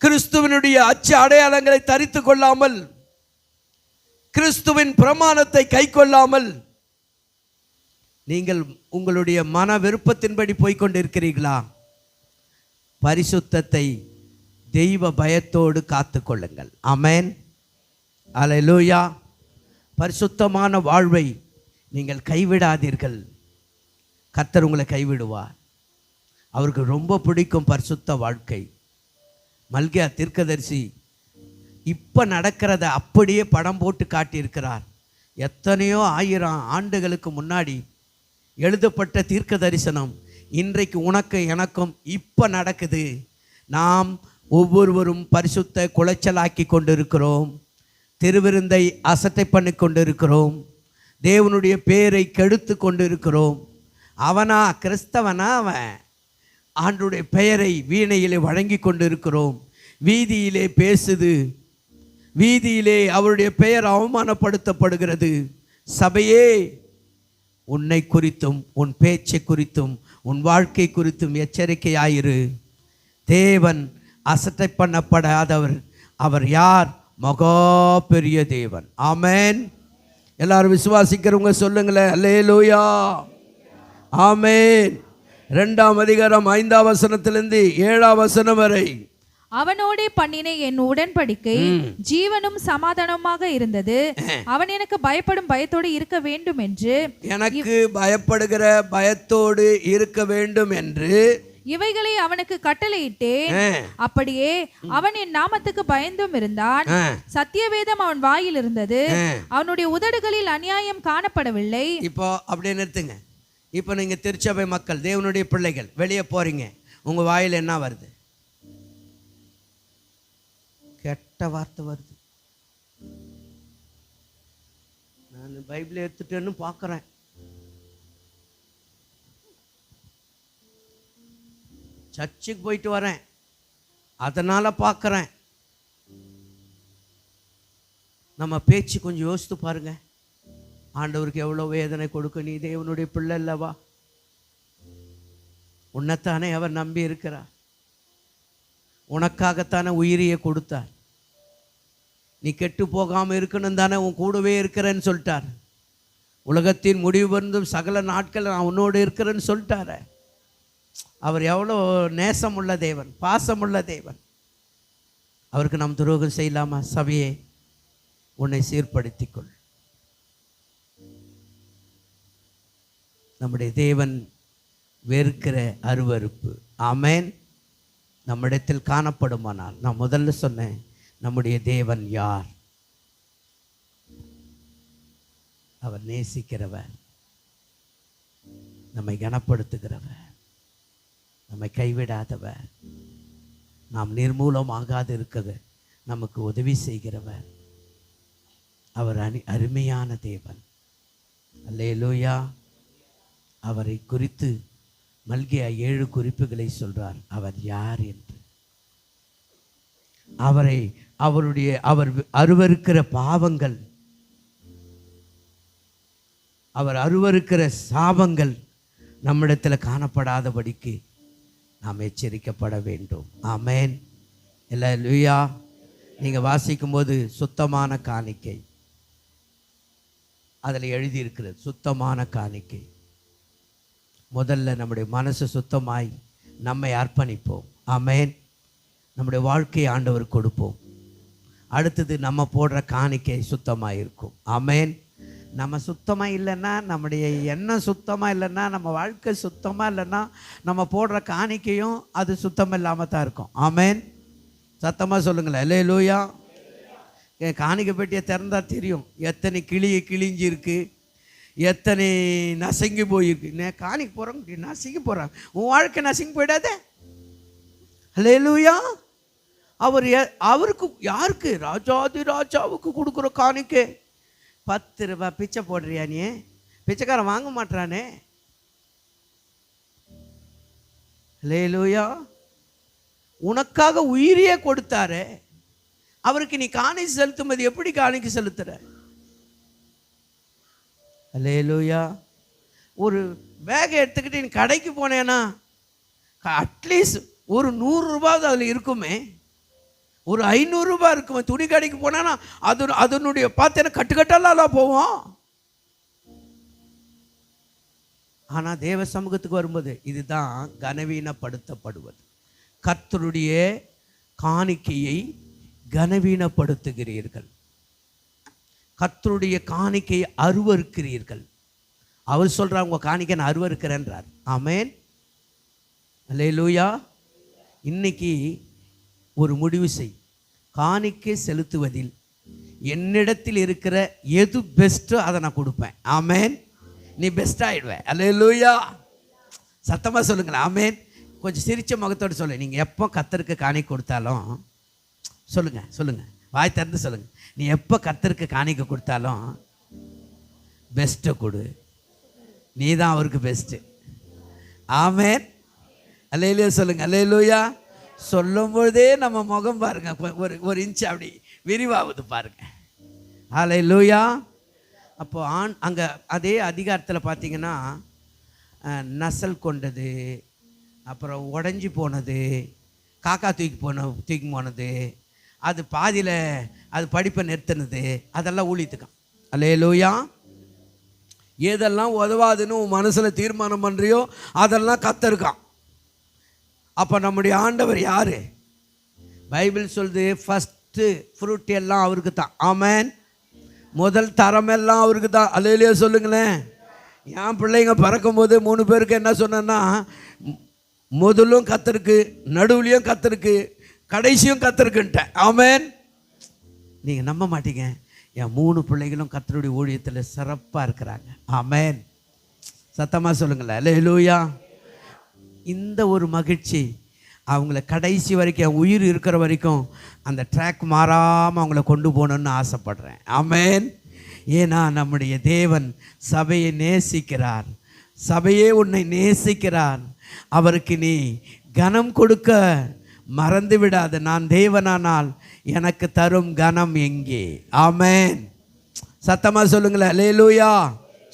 கிறிஸ்துவனுடைய அச்சு அடையாளங்களை தரித்து கொள்ளாமல், கிறிஸ்துவின் பிரமாணத்தை கைக்கொள்ளாமல் நீங்கள் உங்களுடைய மன விருப்பத்தின்படி போய்கொண்டிருக்கிறீர்களா? பரிசுத்தத்தை தெய்வ பயத்தோடு காத்து கொள்ளுங்கள். ஆமென், அல்லேலூயா. பரிசுத்தமான வாழ்வை நீங்கள் கைவிடாதீர்கள். கர்த்தர் உங்களை கைவிடுவார். அவருக்கு ரொம்ப பிடிக்கும் பரிசுத்த வாழ்க்கை. மல்கியா தீர்க்கதரிசி இப்போ நடக்கிறத அப்படியே படம் போட்டு காட்டியிருக்கிறார். எத்தனையோ 1000 ஆண்டுகளுக்கு முன்னாடி எழுதப்பட்ட தீர்க்க தரிசனம் இன்றைக்கு உனக்கு எனக்கும் இப்போ நடக்குது. நாம் ஒவ்வொருவரும் பரிசுத்த குலைச்சலாக்கி கொண்டிருக்கிறோம். திருவிருந்தை அசட்டை பண்ணி கொண்டிருக்கிறோம். தேவனுடைய பேரை கெடுத்து கொண்டிருக்கிறோம். அவனா கிறிஸ்தவனா? அவன் ஆண்டுடைய பெயரை வீணையிலே வழங்கி கொண்டிருக்கிறோம். வீதியிலே பேசுது, வீதியிலே அவருடைய பெயர் அவமானப்படுத்தப்படுகிறது. சபையே, உன்னை குறித்தும் உன் பேச்சை குறித்தும் உன் வாழ்க்கை குறித்தும் எச்சரிக்கையாயிரு. தேவன் அசட்டை பண்ணப்படாதவர். அவர் யார்? மகா பெரிய தேவன். ஆமென். எல்லாரும் விசுவாசிக்கிறவங்க சொல்லுங்களேன், அல்லேலூயா, ஆமென். 2ஆம் அதிகாரம் 5ஆம் வசனத்திலிருந்து 7ஆம் வசனம் வரை. அவனோடே பண்ணின என் உடன்படிக்கை ஜீவனும் சமாதானமாக இருந்தது. அவன் எனக்கு பயப்படும் பயத்தோடு இருக்க வேண்டும் என்று, எனக்கு பயப்படுகிற பயத்தோடு இருக்க வேண்டும் என்று இவைகளை அவனுக்கு கட்டளையிட்டேன். அப்படியே அவன் என் நாமத்துக்கு பயந்தும் இருந்தான். சத்தியவேதம் அவன் வாயில் இருந்தது. அவனுடைய உதடுகளில் அநியாயம் காணப்படவில்லை. இப்போ அப்படியே நிறுத்துங்க. இப்போ நீங்கள் திருச்சபை மக்கள், தேவனுடைய பிள்ளைகள், வெளியே போறீங்க. உங்கள் வாயில் என்ன வருது? கெட்ட வார்த்தை வருது. நான் பைபிளை எடுத்துட்டேன்னு பார்க்குறேன். சர்ச்சுக்கு போயிட்டு வரேன், அதனால் பார்க்குறேன். நம்ம பேச்சு கொஞ்சம் யோசித்து பாருங்க. ஆண்டவருக்கு எவ்வளோ வேதனை கொடுக்க. நீ தேவனுடைய பிள்ளை அல்லவா? உன்னைத்தானே அவர் நம்பி இருக்கிறார். உனக்காகத்தானே உயிரியை கொடுத்தார். நீ கெட்டு போகாமல் இருக்கணும் தானே உன் கூடவே இருக்கிறேன்னு சொல்லிட்டார். உலகத்தின் முடிவு வந்தும் சகல நாட்கள் நான் உன்னோடு இருக்கிறேன்னு சொல்லிட்டார. அவர் எவ்வளோ நேசமுள்ள தேவன், பாசமுள்ள தேவன். அவருக்கு நாம் துரோகம் செய்யலாமா? சபையே, உன்னை சீர்படுத்திக்கொள். நம்முடைய தேவன் வெறுக்கிற அருவருப்பு, ஆமென், நம்மிடத்தில் காணப்படுமானால், நான் முதல்ல சொன்னேன், நம்முடைய தேவன் யார்? அவர் நேசிக்கிறவர், நம்மை கனப்படுத்துகிறவர், நம்மை கைவிடாதவர், நாம் நிர்மூலமாகாது இருக்கிறது நமக்கு உதவி செய்கிறவர். அவர் அருமையான தேவன். அல்லேலூயா. அவரை குறித்து மல்கியா 7 குறிப்புகளை சொல்றார். அவர் யார் என்று, அவர் அருவருக்கிற பாவங்கள், அவர் அருவருக்கிற சாபங்கள் நம்மிடத்தில் காணப்படாதபடிக்கு நாம் எச்சரிக்கப்பட வேண்டும். ஆமென். அல்லேலூயா. நீங்கள் வாசிக்கும் போது சுத்தமான காணிக்கை அதில் எழுதியிருக்கிறது. சுத்தமான காணிக்கை. முதல்ல நம்முடைய மனசு சுத்தமாய் நம்மை அர்ப்பணிப்போம். ஆமென். நம்முடைய வாழ்க்கையை ஆண்டவர் கொடுப்போம். அடுத்தது நம்ம போடுற காணிக்கை சுத்தமாக இருக்கும். ஆமென். நம்ம சுத்தமாக இல்லைன்னா, நம்முடைய எண்ணம் சுத்தமாக இல்லைன்னா, நம்ம வாழ்க்கை சுத்தமாக இல்லைன்னா, நம்ம போடுற காணிக்கையும் அது சுத்தம் இல்லாமல் தான் இருக்கும். ஆமென். சத்தமாக சொல்லுங்களேன், அல்லேலூயா. காணிக்கை பெட்டியை திறந்தா தெரியும் எத்தனை கிழிஞ்சிருக்கு, எத்தனை நசுங்கி போயிருக்கு. நான் காணிக்கு போகிறோம், நசுங்கி போகிறாங்க. உன் வாழ்க்கை நசுங்கி போயிடாதே. அல்லேலூயா. அவருக்கு யாருக்கு? ராஜாதி ராஜாவுக்கு கொடுக்குற காணிக்கை. 10 ரூபாய் பிச்சை போடுறியா? நீ பிச்சைக்காரன் வாங்க மாட்டானே. அல்லேலூயா. உனக்காக உயிரியே கொடுத்தாரு. அவருக்கு நீ காணிக்கை செலுத்தும்போது எப்படி காணிக்கை செலுத்துற? அல்லேலூயா. ஒரு பேக்கை எடுத்துக்கிட்டு நீ கடைக்கு போனேன்னா அட்லீஸ்ட் ஒரு 100 ரூபாய் அதில் இருக்குமே. ஒரு 500 ரூபாய் இருக்கும். துணி கடைக்கு போனா அதனுடைய பார்த்தேன்னா கட்டுக்கட்டெல்லாம் போவோம். ஆனால் தேவ சமூகத்துக்கு வரும்போது இதுதான் கனவீனப்படுத்தப்படுவது. கர்த்தருடைய காணிக்கையை கனவீனப்படுத்துகிறீர்கள், கர்த்தருடைய காணிக்கையை அருவருக்கிறீர்கள். அவர் சொல்கிறார் உங்கள் காணிக்கை நான் அருவருக்கிறேன்றார். ஆமேன், அல்லேலூயா. இன்னைக்கு ஒரு முடிவு செய், காணிக்கை செலுத்துவதில் என்னிடத்தில் இருக்கிற எது பெஸ்ட்டோ அதை நான் கொடுப்பேன். ஆமேன், நீ பெஸ்ட் ஆகிடுவேன். அல்லேலூயா, சத்தமாக சொல்லுங்களேன். ஆமேன். கொஞ்சம் சிரிச்ச முகத்தோடு சொல்லு. நீங்கள் எப்போ கர்த்தருக்கு காணிக்கை கொடுத்தாலும் சொல்லுங்கள், வாய் திறந்து சொல்லுங்கள். நீ எப்போ கர்த்தருக்கு காணிக்கை கொடுத்தாலும் பெஸ்ட்டை கொடு, நீ தான் அவருக்கு பெஸ்ட்டு. ஆமேன், அல்லேலூயா சொல்லுங்கள். அல்லேலூயா சொல்லும்போதே நம்ம முகம் பாருங்க ஒரு இன்ச்சு அப்படி விரிவாகுது பாருங்க. அல்லேலூயா. அப்போ அங்கே அதே அதிகாரத்தில் பார்த்தீங்கன்னா நசல் கொண்டது, அப்புறம் உடஞ்சி போனது, காக்கா தூக்கி போனது, அது பாதியில் அது படிப்பை நிறுத்தினது, அதெல்லாம் ஊழியத்துக்கான். அல்லேலூயா. எதெல்லாம் உதவாதுன்னு உன் மனசில் தீர்மானம் பண்ணுறியோ அதெல்லாம் கர்த்தருக்கான். அப்போ நம்முடைய ஆண்டவர் யார்? பைபிள் சொல்லுது ஃபஸ்ட்டு ஃப்ரூட் எல்லாம் அவருக்கு தான். ஆமேன், முதல் தரமெல்லாம் அவருக்கு தான். அல்லேலூயா சொல்லுங்களேன். என் பிள்ளைங்க பறக்கும்போது 3 பேருக்கு என்ன சொன்னேன்னா, முதலும் கர்த்தருக்கு, நடுவுலையும் கர்த்தருக்கு, கடைசியும் கர்த்தருக்குன்ட்டேன். ஆமேன். நீங்கள் நம்ப மாட்டீங்க, என் 3 பிள்ளைகளும் கர்த்தருடைய ஊழியத்தில் சிறப்பாக இருக்கிறாங்க. ஆமேன், சத்தமாக சொல்லுங்களேன். அல்லேலூயா. இந்த ஒரு மகிழ்ச்சி அவங்கள கடைசி வரைக்கும், என் உயிர் இருக்கிற வரைக்கும் அந்த ட்ராக் மாறாமல் அவங்கள கொண்டு போகணுன்னு ஆசைப்படுறேன். ஆமேன். ஏன்னா நம்முடைய தேவன் சபையை நேசிக்கிறார், சபையே உன்னை நேசிக்கிறார். அவருக்கு நீ கனம் கொடுக்க மறந்து விடாது. நான் தேவனானால் எனக்கு தரும் கனம் எங்கே? ஆமேன், சத்தமாக சொல்லுங்களேன். அல்லேலூயா.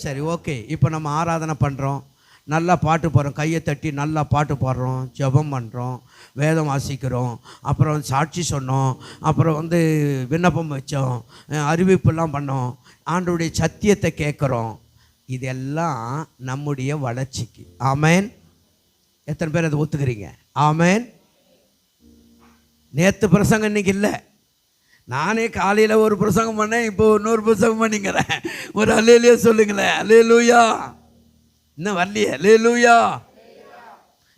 சரி, ஓகே. இப்போ நம்ம ஆராதனை பண்ணுறோம், நல்லா பாட்டு பாடுறோம், கையை தட்டி நல்லா பாட்டு பாடுறோம், ஜெபம் பண்ணுறோம், வேதம் வாசிக்கிறோம், அப்புறம் சாட்சி சொன்னோம், அப்புறம் விண்ணப்பம் வச்சோம், அறிவிப்புலாம் பண்ணோம், ஆண்டவருடைய சத்தியத்தை கேட்குறோம். இதெல்லாம் நம்முடைய வளர்ச்சிக்கு. ஆமேன். எத்தனை பேர் அதை ஒத்துக்கிறீங்க? ஆமேன். நேற்று பிரசங்கம் இன்னைக்கு இல்லை. நானே காலையில் ஒரு பிரசங்கம் பண்ணேன், இப்போ இன்னொரு பிரசங்கம் பண்ணிக்கிறேன். ஒரு அல்லேலூயா சொல்லுங்களேன். அல்லேலூயா. இன்னும் வரலையே. அல்லேலூயா.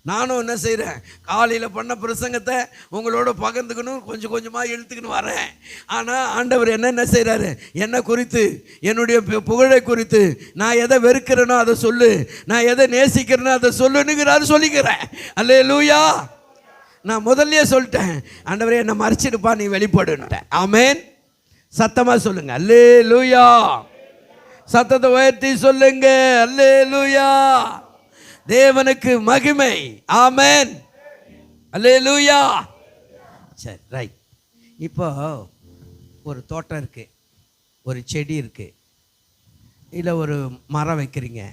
நானும் என்ன செய்கிறேன், காலையில் பண்ண பிரசங்கத்தை உங்களோட பகிர்ந்துக்கணும், கொஞ்சம் கொஞ்சமாக இழுத்துக்கணும் வரேன். ஆனால் ஆண்டவர் என்ன செய்கிறாரு, என்னை குறித்து, என்னுடைய புகழை குறித்து, நான் எதை வெறுக்கிறேனோ அதை சொல்லு, நான் எதை நேசிக்கிறேனோ அதை சொல்லுங்கிறாரு, சொல்லிக்கிறேன். அல்லேலூயா. நான் முதல்லயே சொல்லிட்டேன், ஆண்டவரே என்னை மறைச்சிடுப்பா, நீ வெளிப்படுன்ட்டேன். ஆமேன், சத்தமாக சொல்லுங்க. அல்லேலூயா. சத்தத்தை உயர்த்தி சொல்லுங்க. அல்லேலூயா. தேவனுக்கு மகிமை. ஆமேன், அல்லேலூயா. சரி, ரைட். இப்போ ஒரு தோட்டம் இருக்குது, ஒரு செடி இருக்குது, இல்லை ஒரு மரம் வைக்கிறீங்க.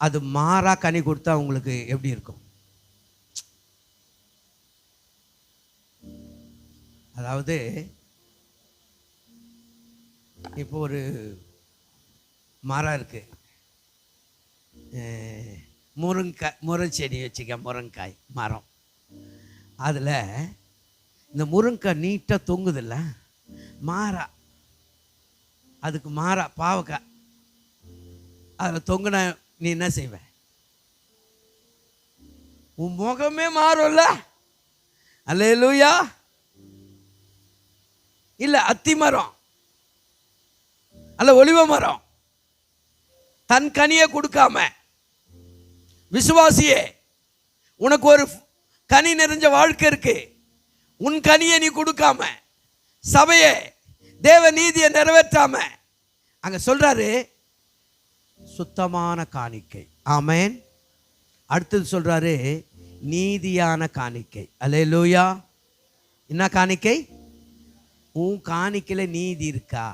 அது மாறா கனி கொடுத்தா உங்களுக்கு எப்படி இருக்கும்? அதாவது இப்போ ஒரு மரம் இருக்குது, முருங்கை வச்சுக்க, முருங்காய் மரம். அதில் இந்த முருங்காய் நீட்டாக தொங்குதில்ல, மாறா, அதுக்கு மாறா பாவக்காய் அதில் தொங்குன நீ என்ன செய்வ? உன் முகமே மாறும்ல. அல்லேலூயா. இல்லை அத்தி மரம் அல்ல ஒலிவ மரம் தன் கனியை கொடுக்காம, விசுவாசியே உனக்கு ஒரு கனி நிறைஞ்ச வாழ்க்கை இருக்கு, உன் கனியை நீ கொடுக்காம, சபையே தேவ நீதியை நிறைவேற்றாம, அங்க சொல்றாரு சுத்தமான காணிக்கை. ஆமேன். அடுத்தது சொல்றாரு நீதியான காணிக்கை. அல்லேலூயா. என்ன காணிக்கை? உன் காணிக்கையில நீதி இருக்கா?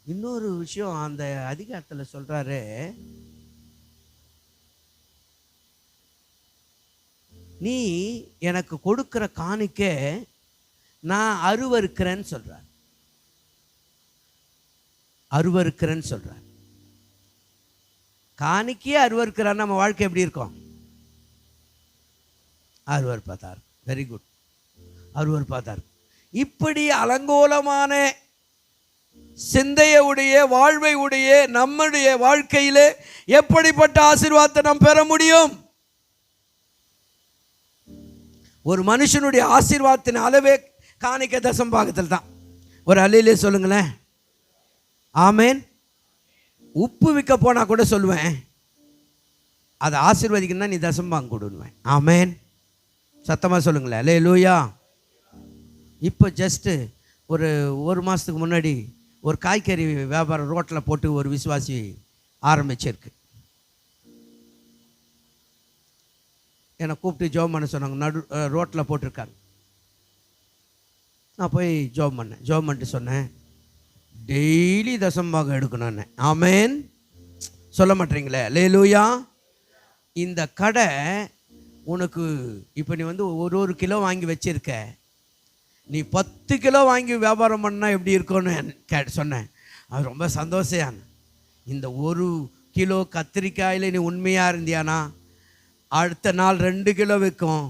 இன்னொரு விஷயம் அந்த அதிகாரத்தில் சொல்றாரு, நீ எனக்கு கொடுக்குற காணிக்க நான் அருவருக்கிறேன்னு சொல்கிறார். அருவருக்கிறேன்னு சொல்கிறார். காணிக்கையே அருவருக்கிறார். நம்ம வாழ்க்கை எப்படி இருக்கும்? அருவருப்பாத்தார். Very good. அருவருப்பாத்தார். இப்படி அலங்கோலமான சிந்தைய உடைய வாழ்வை உடைய நம்முடைய வாழ்க்கையிலே எப்படிப்பட்ட ஆசீர்வாதத்தை நாம் பெற முடியும்? ஒரு மனுஷனுடைய ஆசீர்வாதத்தின் அளவே காணிக்க தசம்பாகத்தில் தான். ஒரு அல்லேலூயா சொல்லுங்களேன். ஆமேன். உப்பு விற்க போனால் கூட சொல்லுவேன், அதை ஆசீர்வதிக்கணும்னா நீ தசம்பாகம் கொடுவேன். ஆமேன். சத்தமாக சொல்லுங்களேன் அல்லேலூயா. இப்போ ஜஸ்ட்டு ஒரு மாதத்துக்கு முன்னாடி ஒரு காய்கறி வியாபாரம் ரோட்டில் போட்டு ஒரு விசுவாசி ஆரம்பிச்சிருக்கு. என்னை கூப்பிட்டு ஜோம் பண்ண சொன்னாங்க. ரோட்டில் போட்டிருக்காங்க. நான் போய் ஜோம் பண்ணேன். ஜோம் பண்ணிட்டு சொன்னேன், டெய்லி தசம்பாகம் எடுக்கணும்னு. ஆமேன். சொல்ல மாட்டீங்களே அல்லேலூயா. இந்த கடை உனக்கு இப்போ நீ வந்து ஒரு கிலோ வாங்கி வச்சிருக்க, நீ 10 கிலோ வாங்கி வியாபாரம் பண்ணால் எப்படி இருக்கும்னு சொன்னேன். அது ரொம்ப சந்தோஷம். இந்த 1 கிலோ கத்திரிக்காயில் நீ உண்மையாக இருந்தியானா அடுத்த நாள் 2 கிலோ விற்கும்,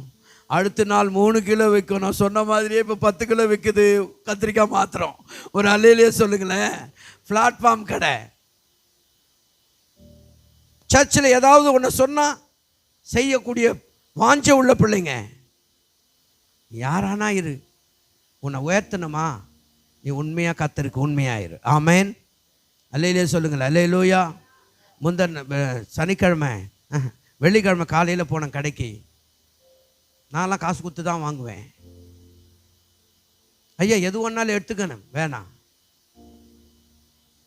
அடுத்த நாள் 3 கிலோ விற்கும். நான் சொன்ன மாதிரியே இப்போ 10 கிலோ விற்குது கத்திரிக்காய் மாத்திரம். ஒரு அல்லேலூயா சொல்லுங்களேன். பிளாட்ஃபார்ம் கடை. சர்ச்சில் ஏதாவது ஒன்று சொன்னால் செய்யக்கூடிய வாஞ்ச உள்ள பிள்ளைங்க. யாரானா இரு, உன்னை உயர்த்தணுமா நீ உண்மையாக கத்தருக்கு உண்மையாயிரு. ஆமேன். அல்லேலூயா சொல்லுங்களேன் அல்லேலூயா. சனிக்கிழமை வெள்ளிக்கிழமை காலையில் போனேன் கடைக்கு. நான்லாம் காசு கொடுத்து தான் வாங்குவேன். ஐயா எது ஒன்றாலும் எடுத்துக்கணும் வேணாம்,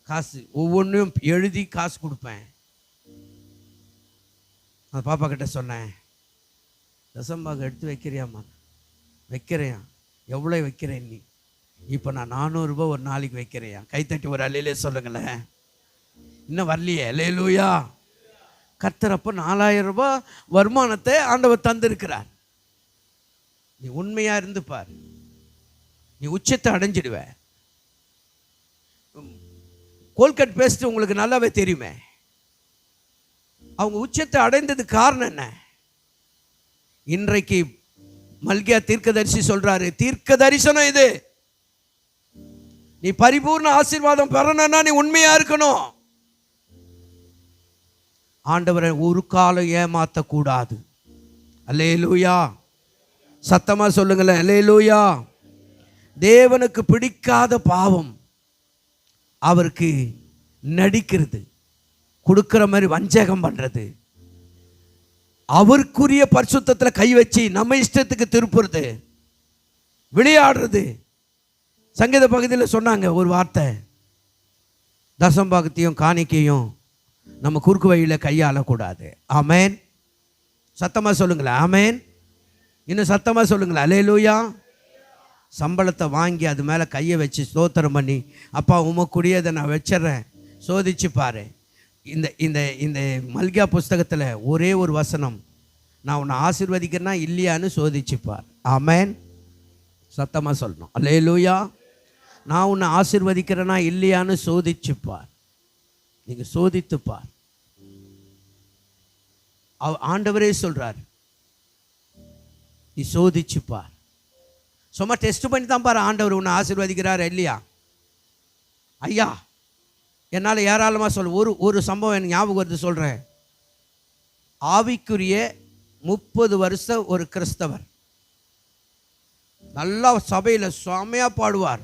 காசு ஒவ்வொன்றையும் எழுதி காசு கொடுப்பேன். அந்த பாப்பா கிட்ட சொன்னேன், தசம்பாகம் எடுத்து வைக்கிறியாம்மா? வைக்கிறேன். எவ்வளோ வைக்கிறேன் நீ? இப்போ நான் 400 ரூபாய் ஒரு நாளைக்கு வைக்கிறேன். கைத்தட்டி ஒரு அல்லேலூயா சொல்லுங்களேன். இன்னும் வரலையே அல்லேலூயா. கர்த்தர் அப்போ 4000 ரூபாய் வருமானத்தை ஆண்டவர் தந்திருக்கிறார். நீ உண்மையாக இருந்து பார், நீ உச்சத்தை அடைஞ்சிடுவ. கோல்கட் பேஸ்ட் உங்களுக்கு நல்லாவே தெரியுமே. அவங்க உச்சத்தை அடைந்தது காரணம் என்ன? இன்றைக்கு மல்கியா தீர்க்கதரிசி சொல்றாரு, தீர்க்க தரிசனம் இது. நீ பரிபூர்ண ஆசீர்வாதம் பெறணும்னா நீ உண்மையா இருக்கணும். ஆண்டவரை ஒரு காலம் ஏமாற்றக்கூடாது. அல்லேலூயா. சத்தமா சொல்லுங்களேன் அல்லேலூயா. தேவனுக்கு பிடிக்காத பாவம் அவருக்கு நடிக்கிறது, கொடுக்கிற மாதிரி வஞ்சகம் பண்றது, அவருக்குரிய பரிசுத்தத்தில் கை வச்சு நம்ம இஷ்டத்துக்கு திருப்புறது, விளையாடுறது. சங்கீத பகுதியில் சொன்னாங்க ஒரு வார்த்தை, தசம்பாகத்தையும் காணிக்கையும் நம்ம குறுக்கு வழியில் கையாளக்கூடாது. ஆமேன். சத்தமாக சொல்லுங்களேன் ஆமேன். இன்னும் சத்தமாக சொல்லுங்களேன் அல்லேலூயா. சம்பளத்தை வாங்கி அது மேலே கையை வச்சு ஸ்தோத்திரம் பண்ணி, அப்பா உமக்குரியதை நான் வச்சிட்றேன், சோதிச்சு பாரு. இந்த இந்த இந்த மல்கியா புஸ்தகத்தில் ஒரே ஒரு வசனம், நான் உன்னை ஆசீர்வதிக்கிறேன்னா இல்லையான்னு சோதிச்சுப்பார். ஆமேன். சத்தமாக சொல்லணும் அல்லேலூயா. நான் உன்னை ஆசீர்வதிக்கிறேன்னா இல்லையான்னு சோதிச்சுப்பார். நீங்கள் சோதித்துப்பார். ஆண்டவரே சொல்கிறார், நீ சோதிச்சுப்பார். சும்மா டெஸ்ட் பண்ணி தான் பாரு ஆண்டவர் உன்னை ஆசீர்வதிக்கிறார் இல்லையா. ஐயா என்னால் ஏராளமாக ஒரு சம்பவம் எனக்கு ஞாபகம் வருது சொல்கிறேன். ஆவிக்குரிய 30 வருஷம் ஒரு கிறிஸ்தவர், நல்லா சபையில் செமையாக பாடுவார்,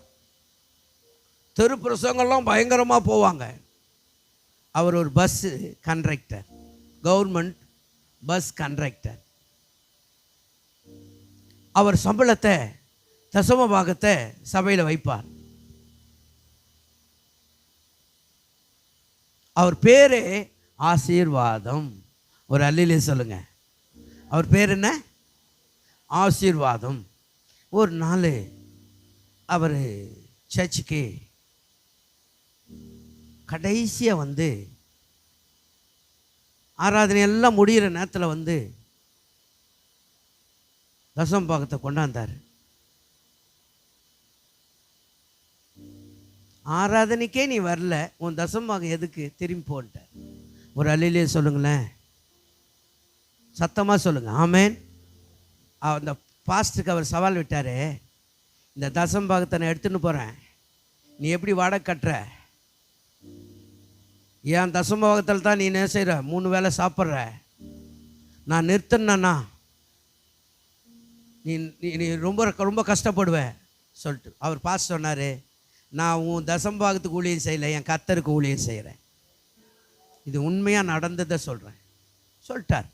தெரு பிரசங்கெல்லாம் பயங்கரமாக போவாங்க. அவர் ஒரு bus conductor, government bus conductor. அவர் சம்பளத்தை தசம பாகத்தை சபையில் வைப்பார். அவர் பேரே ஆசீர்வாதம். ஒரு அல்லேலூயா சொல்லுங்க. அவர் பேர் என்ன? ஆசீர்வாதம். ஒரு நாள் அவர் சர்ச்சுக்கு கடைசியாக வந்து ஆராதனை எல்லாம் முடிகிற நேரத்தில் வந்து தசம பாகத்தை கொண்டாந்தார். ஆராதனைக்கே நீ வரல, உன் தசம பாகம் எதுக்கு, திரும்பி போன்ட்ட. ஒரு அல்லேலூயா சொல்லுங்களேன், சத்தமாக சொல்லுங்க ஆமென். அந்த பாஸ்டருக்கு அவர் சவால் விட்டார், இந்த தசம பாகத்தை நான் எடுத்துன்னு போகிறேன், நீ எப்படி வாடகை கட்டுற, என் தசம பாகத்தில் தான் நீ என்ன செய்கிற, 3 வேளை சாப்பிட்ற, நான் நிறுத்தினா நீ நீ ரொம்ப ரொம்ப கஷ்டப்படுவேன் சொல்லிட்டு அவர் பாஸ் சொன்னார், நான் உன் தசம பாகத்துக்கு ஊழியம் செய்யலை, என் கர்த்தருக்கு ஊழியம் செய்கிறேன். இது உண்மையாக நடந்ததை சொல்கிறேன் சொல்லிட்டார்.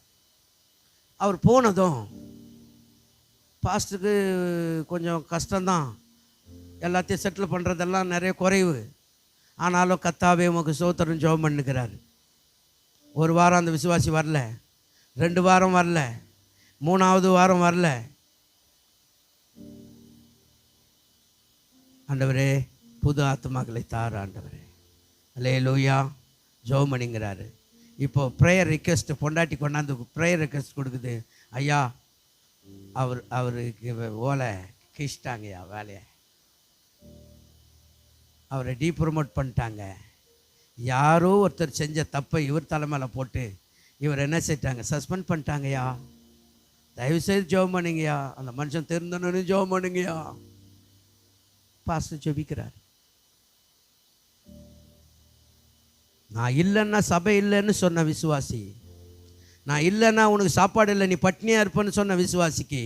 அவர் போனதும் பாஸ்டருக்கு கொஞ்சம் கஷ்டம்தான், எல்லாத்தையும் செட்டில் பண்ணுறதெல்லாம் நிறைய குறைவு. ஆனாலும் கர்த்தாவே உமக்கு ஸ்தோத்திரம் ஜெபம் பண்ணுகிறார். ஒரு வாரம் அந்த விசுவாசி வரல, 2 வாரம் வரல, 3ஆவது வாரம் வரல. ஆண்டவரே புது ஆத்துமாக்களை தார் ஆண்டவரே, அல்லேலூயா ஜெபம் பண்ணிங்கிறாரு. இப்போ ப்ரேயர் ரிக்வெஸ்ட் பொண்டாட்டி கொண்டாந்து ப்ரேயர் ரிக்வெஸ்ட் கொடுக்குது, ஐயா அவருக்கு ஓலை கிழிச்சிட்டாங்கய்யா வேலையை, அவரை டீப்ரமோட் பண்ணிட்டாங்க, யாரோ ஒருத்தர் செஞ்ச தப்பை இவர் தலைமையில் போட்டு இவர் என்ன செஞ்சிட்டாங்க, சஸ்பெண்ட் பண்ணிட்டாங்கய்யா, தயவுசெய்து ஜெபம் பண்ணுங்கய்யா, அந்த மனுஷன் திருந்தணுன்னு ஜெபம் பண்ணுங்கய்யா. பாஸ்டர் ஜெபிக்கிறார். நான் இல்லைன்னா சபை இல்லைன்னு சொன்ன விசுவாசி, நான் இல்லைன்னா உனக்கு சாப்பாடு இல்லை, நீ பட்னியாக இருப்பேன்னு சொன்ன விசுவாசிக்கு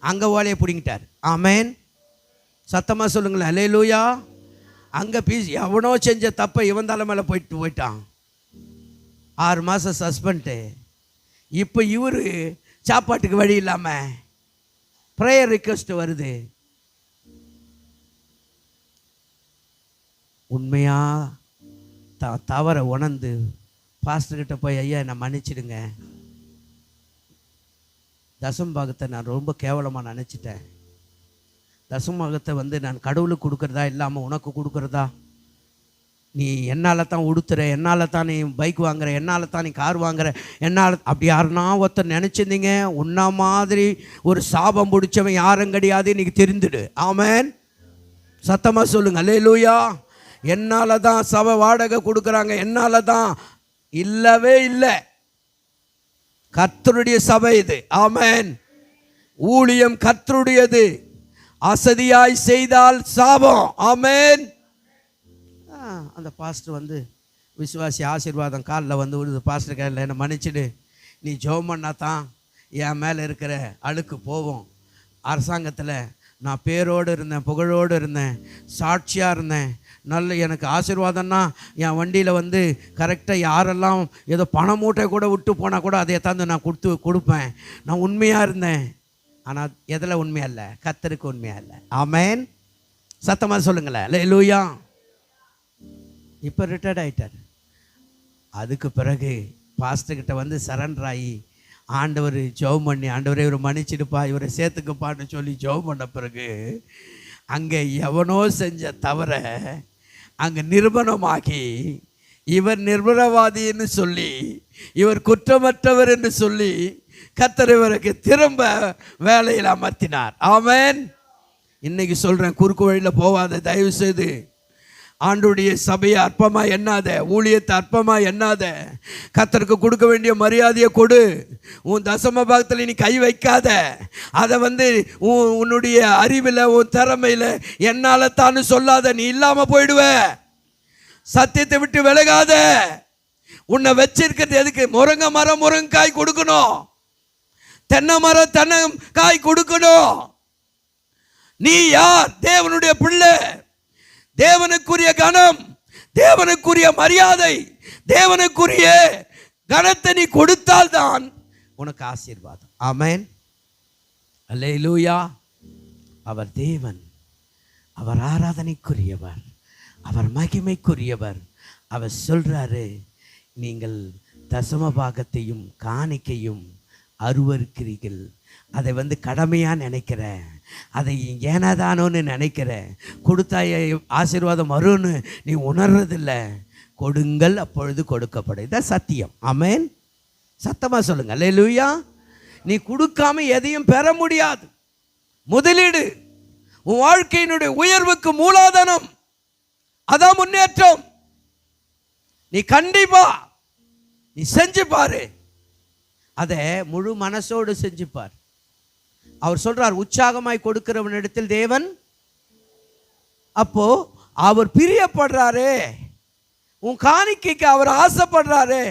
அங்கே ஓலையை பிடிங்கிட்டார். ஆமேன், சத்தமாக சொல்லுங்களேன் அல்லேலூயா. அங்கே எவனோ செஞ்ச தப்பை இவன் தலைமையில் போயிட்டான், 6 மாதம் சஸ்பெண்டு. இப்போ இவர் சாப்பாட்டுக்கு வழி இல்லாமல் ப்ரேயர் ரிக்வெஸ்ட் வருது. உண்மையாக தவற உணர்ந்து பாஸ்டர்கிட்ட போய், ஐயா என்னை மன்னிச்சிடுங்க, தசம பாகத்தை நான் ரொம்ப கேவலமாக நினச்சிட்டேன், தசம பாகத்தை நான் கடவுளுக்கு கொடுக்குறதா இல்லாமல் உனக்கு கொடுக்குறதா, நீ என்னால் தான் உடுத்துற, என்னால் தான் நீ பைக் வாங்குற, என்னால் தான் நீ கார் வாங்குற, என்னால் அப்படி யாருன்னா ஒருத்தர் நினச்சிருந்தீங்க, உன்னா மாதிரி ஒரு சாபம் பிடிச்சவன் யாரும் கிடையாது, இன்னைக்கு தெரிந்துடு. ஆமேன், சத்தமாக சொல்லுங்க அல்லேலூயா. என்னால் தான் சபை வாடகை கொடுக்குறாங்க, என்னால் தான், இல்லவே இல்லை, கர்த்தருடைய சபை இது. ஆமேன், ஊழியம் கர்த்தருடையது, அசதியாய் செய்தால் சாபம். ஆமேன். அந்த பாஸ்டர் விசுவாசி ஆசீர்வாதம் காலில் விழுது, பாஸ்டர் கையில், என்னை மன்னிச்சிடு, நீ ஜெபம் பண்ணா தான் என் மேலே இருக்கிற அழுக்கு போவோம். அரசாங்கத்தில் நான் பேரோடு இருந்தேன், புகழோடு இருந்தேன், சாட்சியாக இருந்தேன், நல்ல எனக்கு ஆசீர்வாதம்னா என் வண்டியில் கரெக்டாக யாரெல்லாம் ஏதோ பணம் மூட்டை கூட விட்டு போனால் கூட அதை தந்து நான் கொடுப்பேன், நான் உண்மையாக இருந்தேன். ஆனால் எதில் உண்மையாக இல்லை, கர்த்தருக்கு உண்மையாக இல்லை. ஆமேன், சத்தமாக சொல்லுங்களேன் அல்லேலூயா. இப்போ ரிட்டையர்ட் ஆகிட்டார். அதுக்கு பிறகு பாஸ்டர்கிட்ட சரண்டர் ஆகி ஆண்டவர் ஜெபம் பண்ணி, ஆண்டவரே இவரை மன்னிச்சிடுப்பா, இவரை சேர்த்துக்குப்பான்னு சொல்லி ஜெபம் பண்ண பிறகு அங்கே எவனோ செஞ்ச தவிர அங்கே நிரூபணமாகி இவர் நிர்பலவாதின்னு சொல்லி, இவர் குற்றமற்றவர் என்று சொல்லி கர்த்தர் இவருக்கு திரும்ப வேலையில் அமர்த்தினார். ஆமேன். இன்னைக்கு சொல்கிறேன், குறுக்கு வழியில் போவாத, தயவு செய்து ஆண்டுடைய சபையை அற்பமாக எண்ணாத, ஊழியத்தை அற்பமாக எண்ணாத, கர்த்தருக்கு கொடுக்க வேண்டிய மரியாதையை கொடு. உன் தசம பாகத்தில் நீ கை வைக்காத, அதை உன்னுடைய அறிவில் உன் திறமையில் என்னால் தான்னு சொல்லாத, நீ இல்லாமல் போயிடுவ. சத்தியத்தை விட்டு விலகாத. உன்னை வச்சிருக்கிறது எதுக்கு? முருங்கை மரம் முருங்காய் கொடுக்கணும், தென்னை மரம் தென்னங்காய் கொடுக்கணும். நீ யார்? தேவனுடைய பிள்ளை. தேவனுக்குரிய கனம், தேவனுக்குரிய மரியாதை, தேவனுக்குரிய கனத்தை நீ கொடுத்தால்தான் உனக்கு ஆசீர்வாதம். ஆமென், அல்லேலூயா. அவர் தேவன், அவர் ஆராதனைக்குரியவர், அவர் மகிமைக்குரியவர். அவர் சொல்றாரு, நீங்கள் தசம பாகத்தையும் காணிக்கையும் அருவருக்கிறீர்கள், அதை கடமையாக நினைக்கிறேன், அதை ஏனாதானோன்னு நினைக்கிறேன், கொடுத்தா ஆசீர்வாதம் வரும்னு நீ உணர்றதில்லை. கொடுங்கள், அப்பொழுது கொடுக்கப்படும். இதான் சத்தியம். ஆமென், சத்தமாக சொல்லுங்க அல்லேலூயா. நீ கொடுக்காம எதையும் பெற முடியாது. முதலீடு உன் வாழ்க்கையினுடைய உயர்வுக்கு மூலாதாரம், அதான் முன்னேற்றம். நீ கண்டிப்பா நீ செஞ்சு பாரு, அதை முழு மனசோடு செஞ்சு பார். அவர் சொல்றார், உற்சாகமாய் கொடுக்கிறவனிடத்தில் தேவன், அப்போ அவர் பிரியப்படுறாரு, உன் காணிக்கைக்கு அவர் ஆசைப்படுறாரு.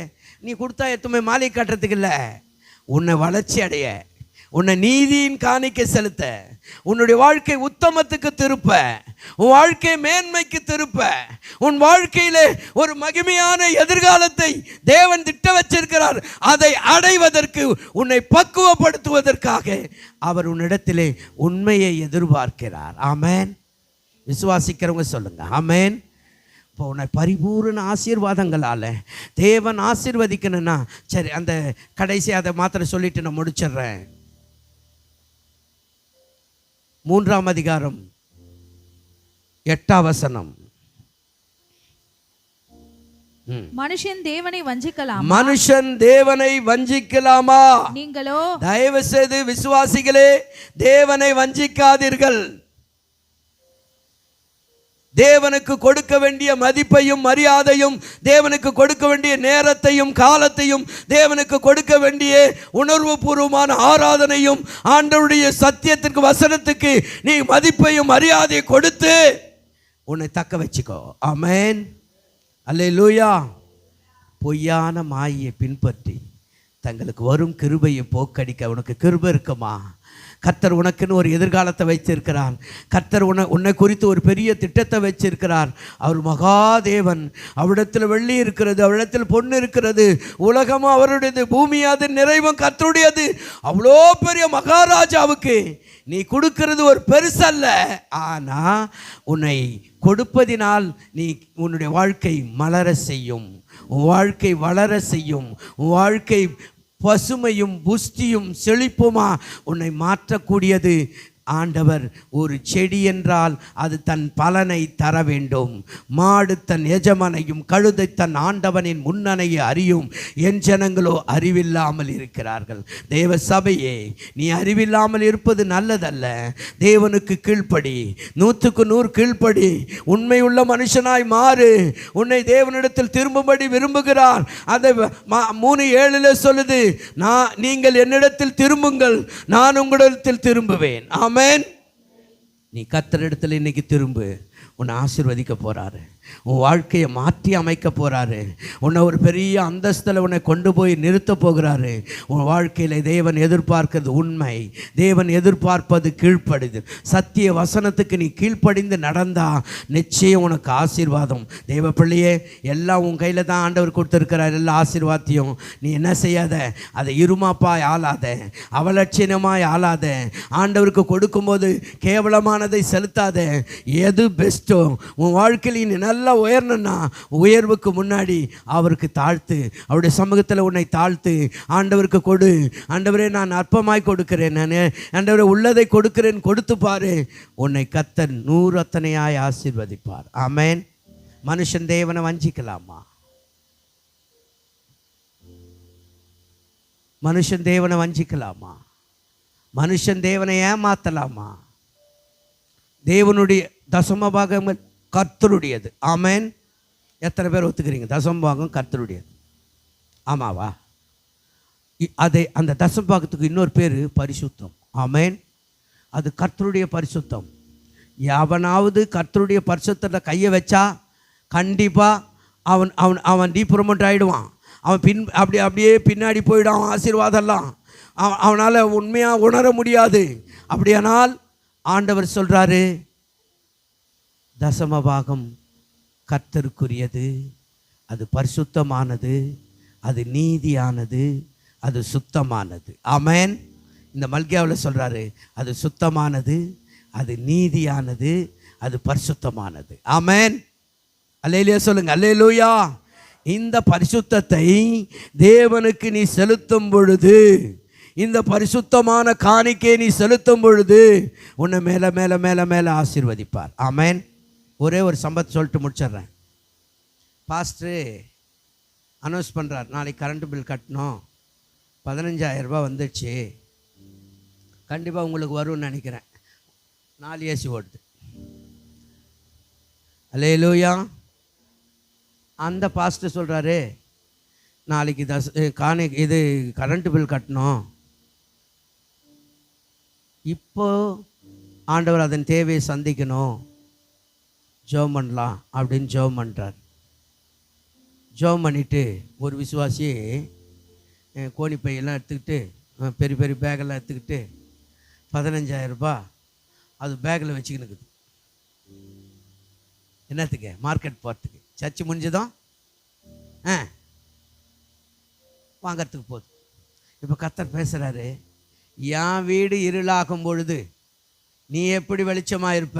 நீ கொடுத்தா எத்துமே மாலை கட்டுறதுக்கு இல்லை, உன்னை வளர்ச்சி அடைய, உன்னை நீதியின் காணிக்கை செலுத்த, உன்னுடைய வாழ்க்கை உத்தமத்துக்கு திருப்ப, உன் வாழ்க்கை மேன்மைக்கு திருப்ப, உன் வாழ்க்கையிலே ஒரு மகிமையான எதிர்காலத்தை தேவன் திட்ட வச்சிருக்கிறார். அதை அடைவதற்கு, உன்னை பக்குவப்படுத்துவதற்காக அவர் உன்னிடத்திலே உண்மையை எதிர்பார்க்கிறார். ஆமென். விசுவாசிக்கிறவங்க சொல்லுங்க ஆமென். இப்போ உன்னை பரிபூர்ண ஆசீர்வாதங்களால் தேவன் ஆசீர்வதிக்கணும்னா, சரி அந்த கடைசி அதை மாத்திரம் சொல்லிட்டு நான் முடிச்சிடுறேன். 3ஆம் அதிகாரம் 8ஆம் வசனம். மனுஷன் தேவனை வஞ்சிக்கலாமா? மனுஷன் தேவனை வஞ்சிக்கலாமா? நீங்களோ தயவு செய்து விசுவாசிகளே, தேவனை வஞ்சிக்காதீர்கள். தேவனுக்கு கொடுக்க வேண்டிய மதிப்பையும் மரியாதையும், தேவனுக்கு கொடுக்க வேண்டிய நேரத்தையும் காலத்தையும், தேவனுக்கு கொடுக்க வேண்டிய உணர்வு பூர்வமான ஆராதனையும், ஆண்டவருடைய சத்தியத்திற்கு வசனத்துக்கு நீ மதிப்பையும் மரியாதையை கொடுத்து உன்னை தக்க வச்சுக்கோ. ஆமென். அல்லேலூயா. பொய்யான மாயை பின்பற்றி தங்களுக்கு வரும் கிருபையை போக்கடிக்க உனக்கு கிருபை இருக்குமா? கர்த்தர் உனக்குன்னு ஒரு எதிர்காலத்தை வைத்திருக்கிறார். கர்த்தர் உன்னை குறித்து ஒரு பெரிய திட்டத்தை வச்சிருக்கிறார். அவர் மகாதேவன். அவரிடத்தில் வெள்ளி இருக்கிறது, அவரிடத்தில் பொண்ணு இருக்கிறது, உலகமும் அவருடையது, பூமி அது நிறைவும் கர்த்தருடையது. அவ்வளோ பெரிய மகாராஜாவுக்கு நீ கொடுக்கிறது ஒரு பெருசல்ல. ஆனால் உன்னை கொடுப்பதினால் நீ உன்னுடைய வாழ்க்கை மலர செய்யும், உன் வாழ்க்கை வளர செய்யும், உன் வாழ்க்கை பசுமையும் புஷ்டியும் செழிப்புமா உன்னை மாற்றக்கூடியது. ஆண்டவர் ஒரு செடி என்றால் அது தன் பலனை தர வேண்டும். மாடு தன் எஜமானையும் கழுதை தன் ஆண்டவனின் முன்னணையை அறியும். என் ஜனங்களோ அறிவில்லாமல் இருக்கிறார்கள். தேவ சபையே, நீ அறிவில்லாமல் இருப்பது நல்லதல்ல. தேவனுக்கு கீழ்ப்படி, 100க்கு 100 கீழ்ப்படி, உண்மையுள்ள மனுஷனாய் மாறு. உன்னை தேவனிடத்தில் திரும்பும்படி விரும்புகிறார். அதை 3:7 சொல்லுது, நீங்கள் என்னிடத்தில் திரும்புங்கள், நான் உங்களிடத்தில் திரும்புவேன். ஆமென். நீ கர்த்தரிடத்தில் இன்னைக்கு திரும்பு. உன்னை ஆசீர்வதிக்க போறாரு, உன் வாழ்க்கையை மாற்றி அமைக்க போறாரு, உன்னை ஒரு பெரிய அந்தஸ்தில் உன்னை கொண்டு போய் நிறுத்த போகிறாரு. உன் வாழ்க்கையில் தேவன் எதிர்பார்க்கிறது உண்மை, தேவன் எதிர்பார்ப்பது கீழ்ப்படிது. சத்திய வசனத்துக்கு நீ கீழ்ப்படிந்து நடந்தா நிச்சயம் உனக்கு ஆசீர்வாதம். தேவ பிள்ளையே, எல்லாம் உன் கையில் தான் ஆண்டவர் கொடுத்துருக்கிறார். எல்லா ஆசீர்வாதத்தையும் நீ என்ன செய்யாத, அதை இருமாப்பாய் ஆளாத, அவலட்சணமாய் ஆளாத, ஆண்டவருக்கு கொடுக்கும்போது கேவலமானதை செலுத்தாத. எது பெஸ்ட்டோ உன் வாழ்க்கையில் நீ நல்லா உயரணும்னா உயர்வுக்கு முன்னாடி அவருக்கு தாழ்த்து, அவருடைய சமூகத்தில் உன்னை தாழ்த்து. ஆண்டவருக்கு கொடு. ஆண்டவரே, நான் அற்பமாய் கொடுக்கிறேன், நான் ஆண்டவரே உள்ளதை கொடுக்கிறேன், கொடுத்து பாரு. உன்னை கர்த்தர் 100 அத்தனையாய் ஆசீர்வதிப்பார். ஆமென். மனுஷன் தேவனை வஞ்சிக்கலாமா? மனுஷன் தேவனை வஞ்சிக்கலாமா? மனுஷன் தேவனை ஏமாத்தலாமா? தேவனுடைய தசமபாகம் கர்த்தருடையது. ஆமென். எத்தனை பேர் ஒத்துக்கிறீங்க தசமபாகம் கர்த்தருடையது? ஆமாவா? அதை அந்த தசமபாகத்துக்கு இன்னொரு பேர் பரிசுத்தம். ஆமென். அது கர்த்தருடைய பரிசுத்தம். எவனாவது கர்த்தருடைய பரிசுத்தத்தை கையை வச்சா கண்டிப்பாக அவன் அவன் அவன் டீப்ரமோட் ஆகிடுவான். அவன் அப்படியே பின்னாடி போயிடும். ஆசீர்வாதம்லாம் அவனால் உண்மையாக உணர முடியாது. அப்படியானால் ஆண்டவர் சொல்கிறாரு, தசமபாகம் கர்த்தருக்குரியது, அது பரிசுத்தமானது, அது நீதியானது, அது சுத்தமானது. ஆமென். இந்த மல்கியாவில் சொல்கிறாரு, அது சுத்தமானது, அது நீதியானது, அது பரிசுத்தமானது. ஆமென். அல்லேலூயா சொல்லுங்க. அல்லேலூயா. இந்த பரிசுத்தத்தை தேவனுக்கு நீ செலுத்தும் பொழுது, இந்த பரிசுத்தமான காணிக்கை நீ செலுத்தும் பொழுது உன்னை மேலே மேலே மேலே மேலே ஆசீர்வதிப்பார். ஆமென். ஒரே ஒரு சம்பவத்தை சொல்லிட்டு முடிச்சிடுறேன். பாஸ்டரு அனௌன்ஸ் பண்ணுறார், நாளைக்கு கரண்ட் பில் கட்டணும், 15,000 ரூபாய் வந்துடுச்சு, கண்டிப்பாக உங்களுக்கு வரும்னு நினைக்கிறேன். 4 ஏசி ஓடுது. அல்லேலூயா. அந்த பாஸ்டர் சொல்கிறாரு, நாளைக்கு இது கரண்ட் பில் கட்டணும். இப்போ ஆண்டவர் அதன் தேவையை சந்திக்கணும், ஜெபம் பண்ணலாம் அப்படின்னு ஜெபம் பண்ணுறார். ஜெபம் பண்ணிவிட்டு ஒரு விசுவாசி கோணிப்பையெல்லாம் எடுத்துக்கிட்டு, பெரிய பெரிய பேக்கெல்லாம் எடுத்துக்கிட்டு 15,000 ரூபாய் அது பேக்கில் வச்சுக்கின்னு இருக்குது. என்னத்துக்கு? மார்க்கெட் போகிறதுக்கு. சர்ச்சு முடிஞ்சதும் வாங்கிறதுக்கு போகுது. இப்போ கர்த்தர் பேசுகிறாரு, என் வீடு இருளாகும் பொழுது நீ எப்படி வெளிச்சமாக இருப்ப?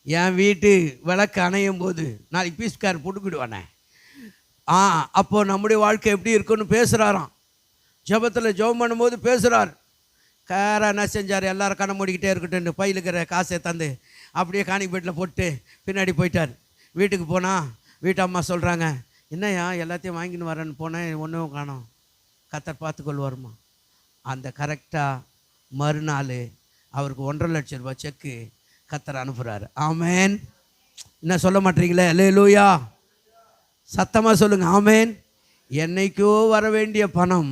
என் வீட்டு விளக்கு அணையும் போது நாளைக்கு பீஸ்கார் புடுக்கிடுவானே. அப்போது நம்முடைய வாழ்க்கை எப்படி இருக்குன்னு பேசுகிறாராம். ஜெபத்தில் ஜெபம் பண்ணும்போது பேசுகிறார். காரை என்ன செஞ்சார், எல்லோரும் கண்ணை மூடிக்கிட்டே இருக்கட்டும், பையில் இருக்கிற காசை தந்து அப்படியே காணிப்பேட்டில் போட்டு பின்னாடி போயிட்டார். வீட்டுக்கு போனால் வீட்டு அம்மா சொல்கிறாங்க, என்னையா எல்லாத்தையும் வாங்கின்னு வரேன்னு போனேன், ஒன்றும் காணோம். கர்த்தர் பார்த்துக்கொள்வாருமா. அந்த கரெக்டாக மறுநாள் அவருக்கு 1.5 லட்சம் ரூபாய் செக்கு கர்த்தர் அனுப்புகிறாரு. ஆமேன். என்ன சொல்ல மாட்டீங்களே? அல்லேலூயா. சத்தமாக சொல்லுங்கள் ஆமேன். என்னைக்கோ வர வேண்டிய பணம்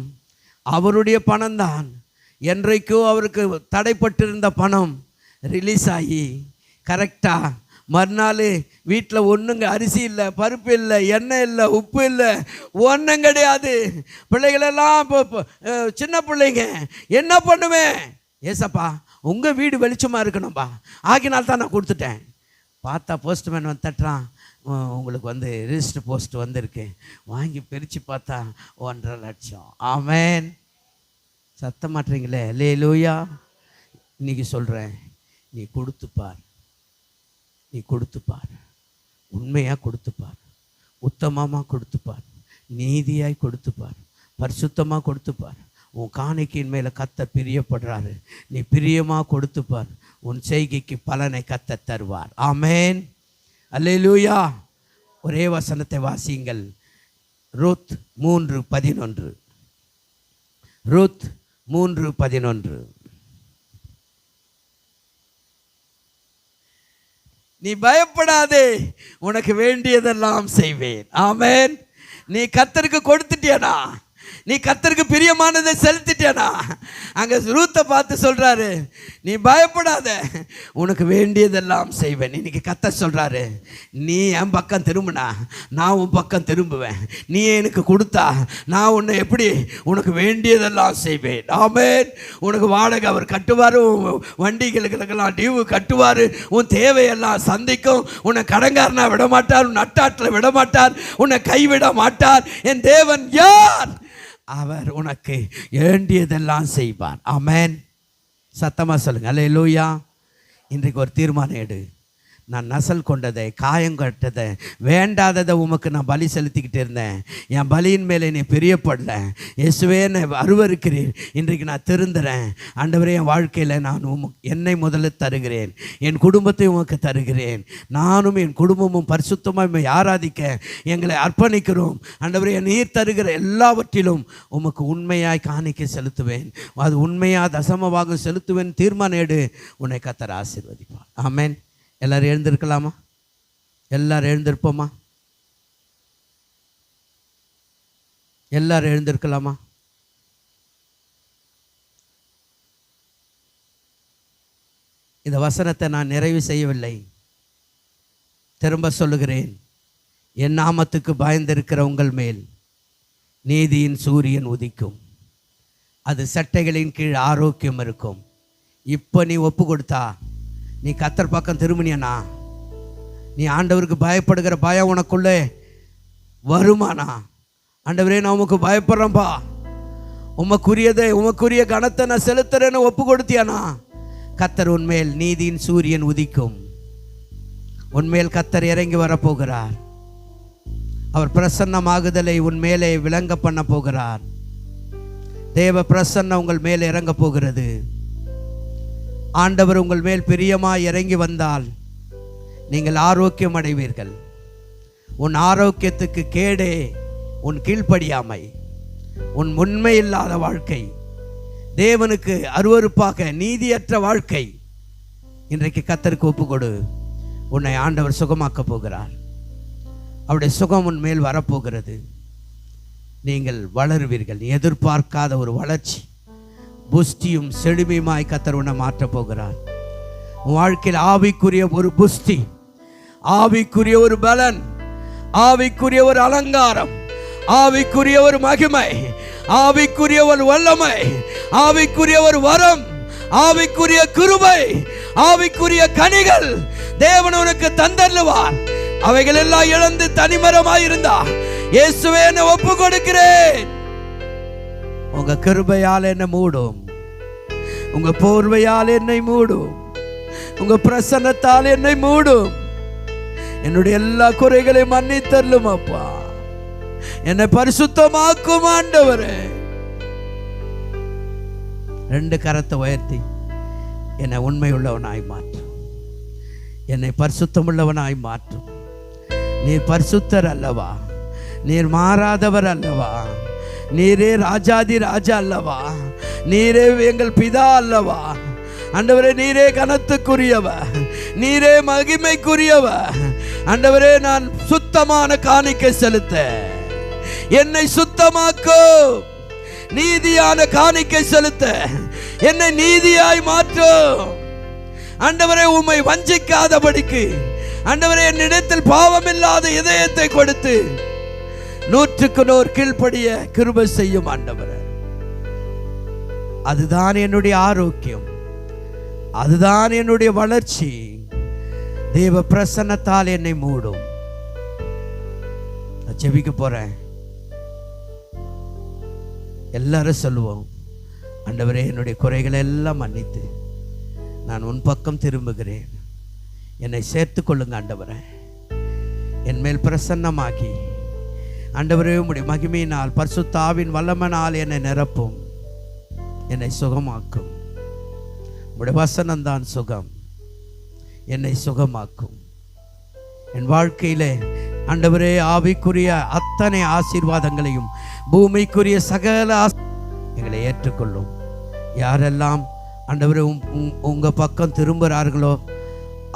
அவருடைய பணம்தான். என்றைக்கோ அவருக்கு தடைப்பட்டிருந்த பணம் ரிலீஸ் ஆகி கரெக்டாக மறுநாள் வீட்டில் ஒன்றுங்க அரிசி இல்லை, பருப்பு இல்லை, எண்ணெய் இல்லை, உப்பு இல்லை, ஒன்றும் கிடையாது. பிள்ளைகளெல்லாம் இப்போ சின்ன பிள்ளைங்க. என்ன பண்ணுவேன்? ஏசப்பா உங்கள் வீடு வெளிச்சமாக இருக்கணும்பா, ஆகினால் தான் நான் கொடுத்துட்டேன். பார்த்தா போஸ்ட்மேன் வந்து தட்டுறான், உங்களுக்கு ரிஜிஸ்டர் போஸ்ட் வந்திருக்கு. வாங்கி பிரித்து பார்த்தா 1.5 லட்சம். ஆமேன். சத்தம் மாட்டுறீங்களே? அல்லேலூயா. இன்றைக்கி சொல்கிறேன், நீ கொடுத்துப்பார், நீ கொடுத்துப்பார், உண்மையாக கொடுத்துப்பார், உத்தமமாக கொடுத்துப்பார், நீதியாய் கொடுத்துப்பார், பரிசுத்தமாக கொடுத்துப்பார். உன் காணிக்கையின் மேலே கர்த்தர் பிரியப்படுறாரு. நீ பிரியமாக கொடுத்துப்பார், உன் செய்கைக்கு பலனை கர்த்தர் தருவார். ஆமேன். அல்லேலூயா. ஒரே வசனத்தை வாசியுங்கள். ரூத் 3:11. ரூத் 3:11. நீ பயப்படாதே, உனக்கு வேண்டியதெல்லாம் செய்வேன். ஆமேன். நீ கர்த்தருக்கு கொடுத்துட்டியானா? நீ கர்த்தருக்கு பிரியமானதை செலுத்திட்டேனா? அங்கே ரூத்தை பார்த்து சொல்கிறாரு, நீ பயப்படாத, உனக்கு வேண்டியதெல்லாம் செய்வேன். இன்னைக்கு கர்த்தர் சொல்கிறாரு, நீ என் பக்கம் திரும்பினா நான் உன் பக்கம் திரும்புவேன். நீ எனக்கு கொடுத்தா நான் உன்னை எப்படி உனக்கு வேண்டியதெல்லாம் செய்வேன். ஆமேன். உனக்கு வாடகை அவர் கட்டுவார், வண்டிகளுக்கெல்லாம் டியூவு கட்டுவார், உன் தேவையெல்லாம் சந்திக்கும். உன்னை கடங்காரனா விட மாட்டார், உன் நட்டாட்டில் விட மாட்டார், உன்னை கைவிட மாட்டார். என் தேவன் யார்? அவர் உனக்கு வேண்டியதெல்லாம் செய்வார். ஆமேன். சத்தமாக சொல்லுங்கள் அல்லேலூயா. இன்றைக்கு ஒரு தீர்மானம் எடு. நான் நசல் கொண்டதை, காயம் கட்டதை, வேண்டாததை உமக்கு நான் பலி செலுத்திக்கிட்டு இருந்தேன். என் பலியின் மேலே நீ பிரியப்படல. இயேசுவே என்னை அருவருக்கிறீர். இன்றைக்கு நான் திருந்துறேன். ஆண்டவரே, என் வாழ்க்கையில் நான் என்னை முதல்ல தருகிறேன், என் குடும்பத்தை உமக்கு தருகிறேன். நானும் என் குடும்பமும் பரிசுத்தமாக ஆராதிக்க எங்களை அர்ப்பணிக்கிறோம். ஆண்டவரே, நீர் தருகிற எல்லாவற்றிலும் உமக்கு உண்மையாய் காணிக்கை செலுத்துவேன். அது உண்மையாக தசமமாக செலுத்துவேன். தீர்மானம் எடு. உன்னை கர்த்தர் ஆசீர்வதிப்பார். ஆமேன். எல்லாரும் எழுந்திருக்கலாமா? எல்லாரும் எழுந்திருப்போமா? எல்லாரும் எழுந்திருக்கலாமா? இந்த வசனத்தை நான் நிறைவு செய்யவில்லை, திரும்ப சொல்லுகிறேன். என் நாமத்துக்கு பயந்திருக்கிற உங்கள் மேல் நீதியின் சூரியன் உதிக்கும். அது சட்டைகளின் கீழ் ஆரோக்கியம் இருக்கும். இப்போ நீ ஒப்பு கொடுத்தா, நீ கர்த்தர் பக்கம் திரும்பினியனா, நீ ஆண்டவருக்கு பயப்படுகிற பயம் உனக்குள்ளே வருமானா? ஆண்டவரே, நான் உமக்கு பயப்படுறேன்பா, உமக்குரிய கணத்தை நான் செலுத்துறேன்னு ஒப்பு கொடுத்தியானா, கர்த்தர் உன்மேல் நீதியின் சூரியன் உதிக்கும். உன்மேல் கர்த்தர் இறங்கி வரப்போகிறார். அவர் பிரசன்னமாகுதலை உன்மேலே விளங்க பண்ண போகிறார். தேவ பிரசன்னம் உங்கள் மேலே இறங்க போகிறது. ஆண்டவர் உங்கள் மேல் பிரியமாய் இறங்கி வந்தால் நீங்கள் ஆரோக்கியம் அடைவீர்கள். உன் ஆரோக்கியத்துக்கு கேடே உன் கீழ்ப்படியாமை, உன் உண்மை இல்லாத வாழ்க்கை. தேவனுக்கு அருவருப்பாக நீதியற்ற வாழ்க்கை, இன்றைக்கு கர்த்தருக்கு ஒப்பு கொடு. உன்னை ஆண்டவர் சுகமாக்க போகிறார். அவருடைய சுகம் உன் மேல் வரப்போகிறது. நீங்கள் வளருவீர்கள். நீ எதிர்பார்க்காத ஒரு வளர்ச்சி, புஷ்டியும் செழுமையுமாய் கர்த்தர் உன்னை மாற்றப் போகிறார். உன் வாழ்க்கையில் ஆவிக்குரிய ஒரு புஷ்டி, ஆவிக்குரிய ஒரு பலன், ஆவிக்குரிய ஒரு அலங்காரம், ஆவிக்குரிய ஒரு மகிமை, ஆவிக்குரிய ஒரு வல்லமை, ஆவிக்குரிய ஒரு வரம், ஆவிக்குரிய கிருபை, ஆவிக்குரிய கனிகள் தேவன் உனக்கு தந்தருவார். அவைகள் எல்லாம் இழந்து தனிமரமாய் இருந்தா, இயேசுவே என்னை ஒப்பு கொடுக்கிறேன். உங்க கிருபையால் என்ன மூடும், உங்க போர்வையால் என்னை மூடும், உங்க பிரசன்னத்தால் என்னை மூடும். என்னுடைய எல்லா குறைகளையும் மன்னித்தருளும் அப்பா. என்னை பரிசுத்தமாக்கும் ஆண்டவரே. 2 கரத்தை உயர்த்தி என்னை உண்மை உள்ளவனாய் மாற்றும், என்னை பரிசுத்தமுள்ளவனாய் மாற்றும். நீர் பரிசுத்தர் அல்லவா, நீர் மாறாதவர் அல்லவா, நீரே ராஜாதி ராஜா அல்லவா, நீரே எங்கள் பிதா அல்லவா. ஆண்டவரே, நீரே கனத்துக்குரியவர், நீரே மகிமைக்குரியவர். ஆண்டவரே, நான் சுத்தமான காணிக்கை செலுத்த என்னை சுத்தமாக்கும், நீதியான காணிக்கை செலுத்த என்னை நீதியாய் மாற்றும். ஆண்டவரே, உம்மை வஞ்சிக்காதபடிக்கு ஆண்டவரே என்னிடத்தில் பாவமில்லாத இதயத்தை கொடுத்து 100க்கு 100 கீழ்ப்படிய கிருபை செய்யும் ஆண்டவரே. அதுதான் என்னுடைய ஆரோக்கியம், அதுதான் என்னுடைய வளர்ச்சி. தேவ பிரசன்னத்தால் என்னை மூடும். நான் ஜெபிக்க போறேன். எல்லாரும் சொல்லுவோம், ஆண்டவரே என்னுடைய குறைகளை எல்லாம் மன்னித்து நான் உன் பக்கம் திரும்புகிறேன், என்னை சேர்த்து கொள்ளுங்க ஆண்டவரே. என் மேல் பிரசன்னமாக்கி ஆண்டவரே உம்முடைய மகிமையினால் பரிசுத்த ஆவியின் வல்லமையினால் என்னை நிரப்பும், என்னை சுகமாக்கும். உம்முடைய வசனம்தான் சுகம், என்னை சுகமாக்கும். என் வாழ்க்கையிலே ஆண்டவரே ஆவிக்குரிய அத்தனை ஆசீர்வாதங்களையும் பூமிக்குரிய சகல எங்களை ஏற்றுக்கொள்ளும். யாரெல்லாம் ஆண்டவரே உங்க பக்கம் திரும்புகிறார்களோ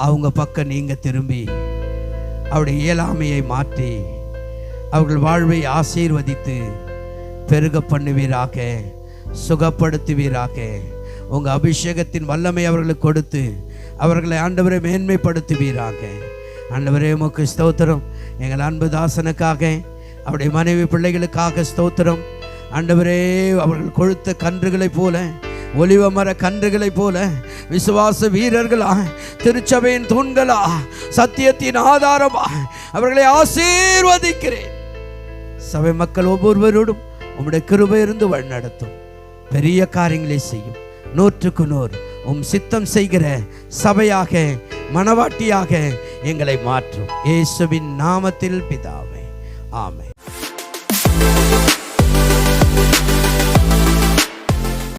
அவங்க பக்கம் நீங்க திரும்பி அவருடைய இயலாமையை மாற்றி அவர்கள் வாழ்வை ஆசீர்வதித்து பெருக பண்ணுவீராக, சுகப்படுத்துவீராக. உங்க அபிஷேகத்தின் வல்லமை அவர்களுக்கு கொடுத்து அவர்களை ஆண்டவரை மேன்மைப்படுத்துவீராக. ஆண்டவரே உமக்கு ஸ்தோத்திரம். எங்கள் அன்பு தாசனுக்காக, அவருடைய மனைவி பிள்ளைகளுக்காக ஸ்தோத்திரம். ஆண்டவரே, அவர்கள் கொழுத்த கன்றுகளைப் போல, ஒலிவ மர கன்றுகளைப் போல விசுவாச வீரர்களா, திருச்சபையின் தூண்களா, சத்தியத்தின் ஆதாரமா அவர்களை ஆசீர்வதிக்கிறேன். சபை மக்கள் ஒவ்வொருவரோடும் உம்முடைய கிருபை இருந்து வழிநடத்தும், பெரிய காரியங்களை செய்யும். 100க்கு 100 உம் சித்தம் செய்கிற சபையாக, மனவாட்டியாக எங்களை மாற்றும். இயேசுவின் நாமத்தில் பிதாவே, ஆமென்.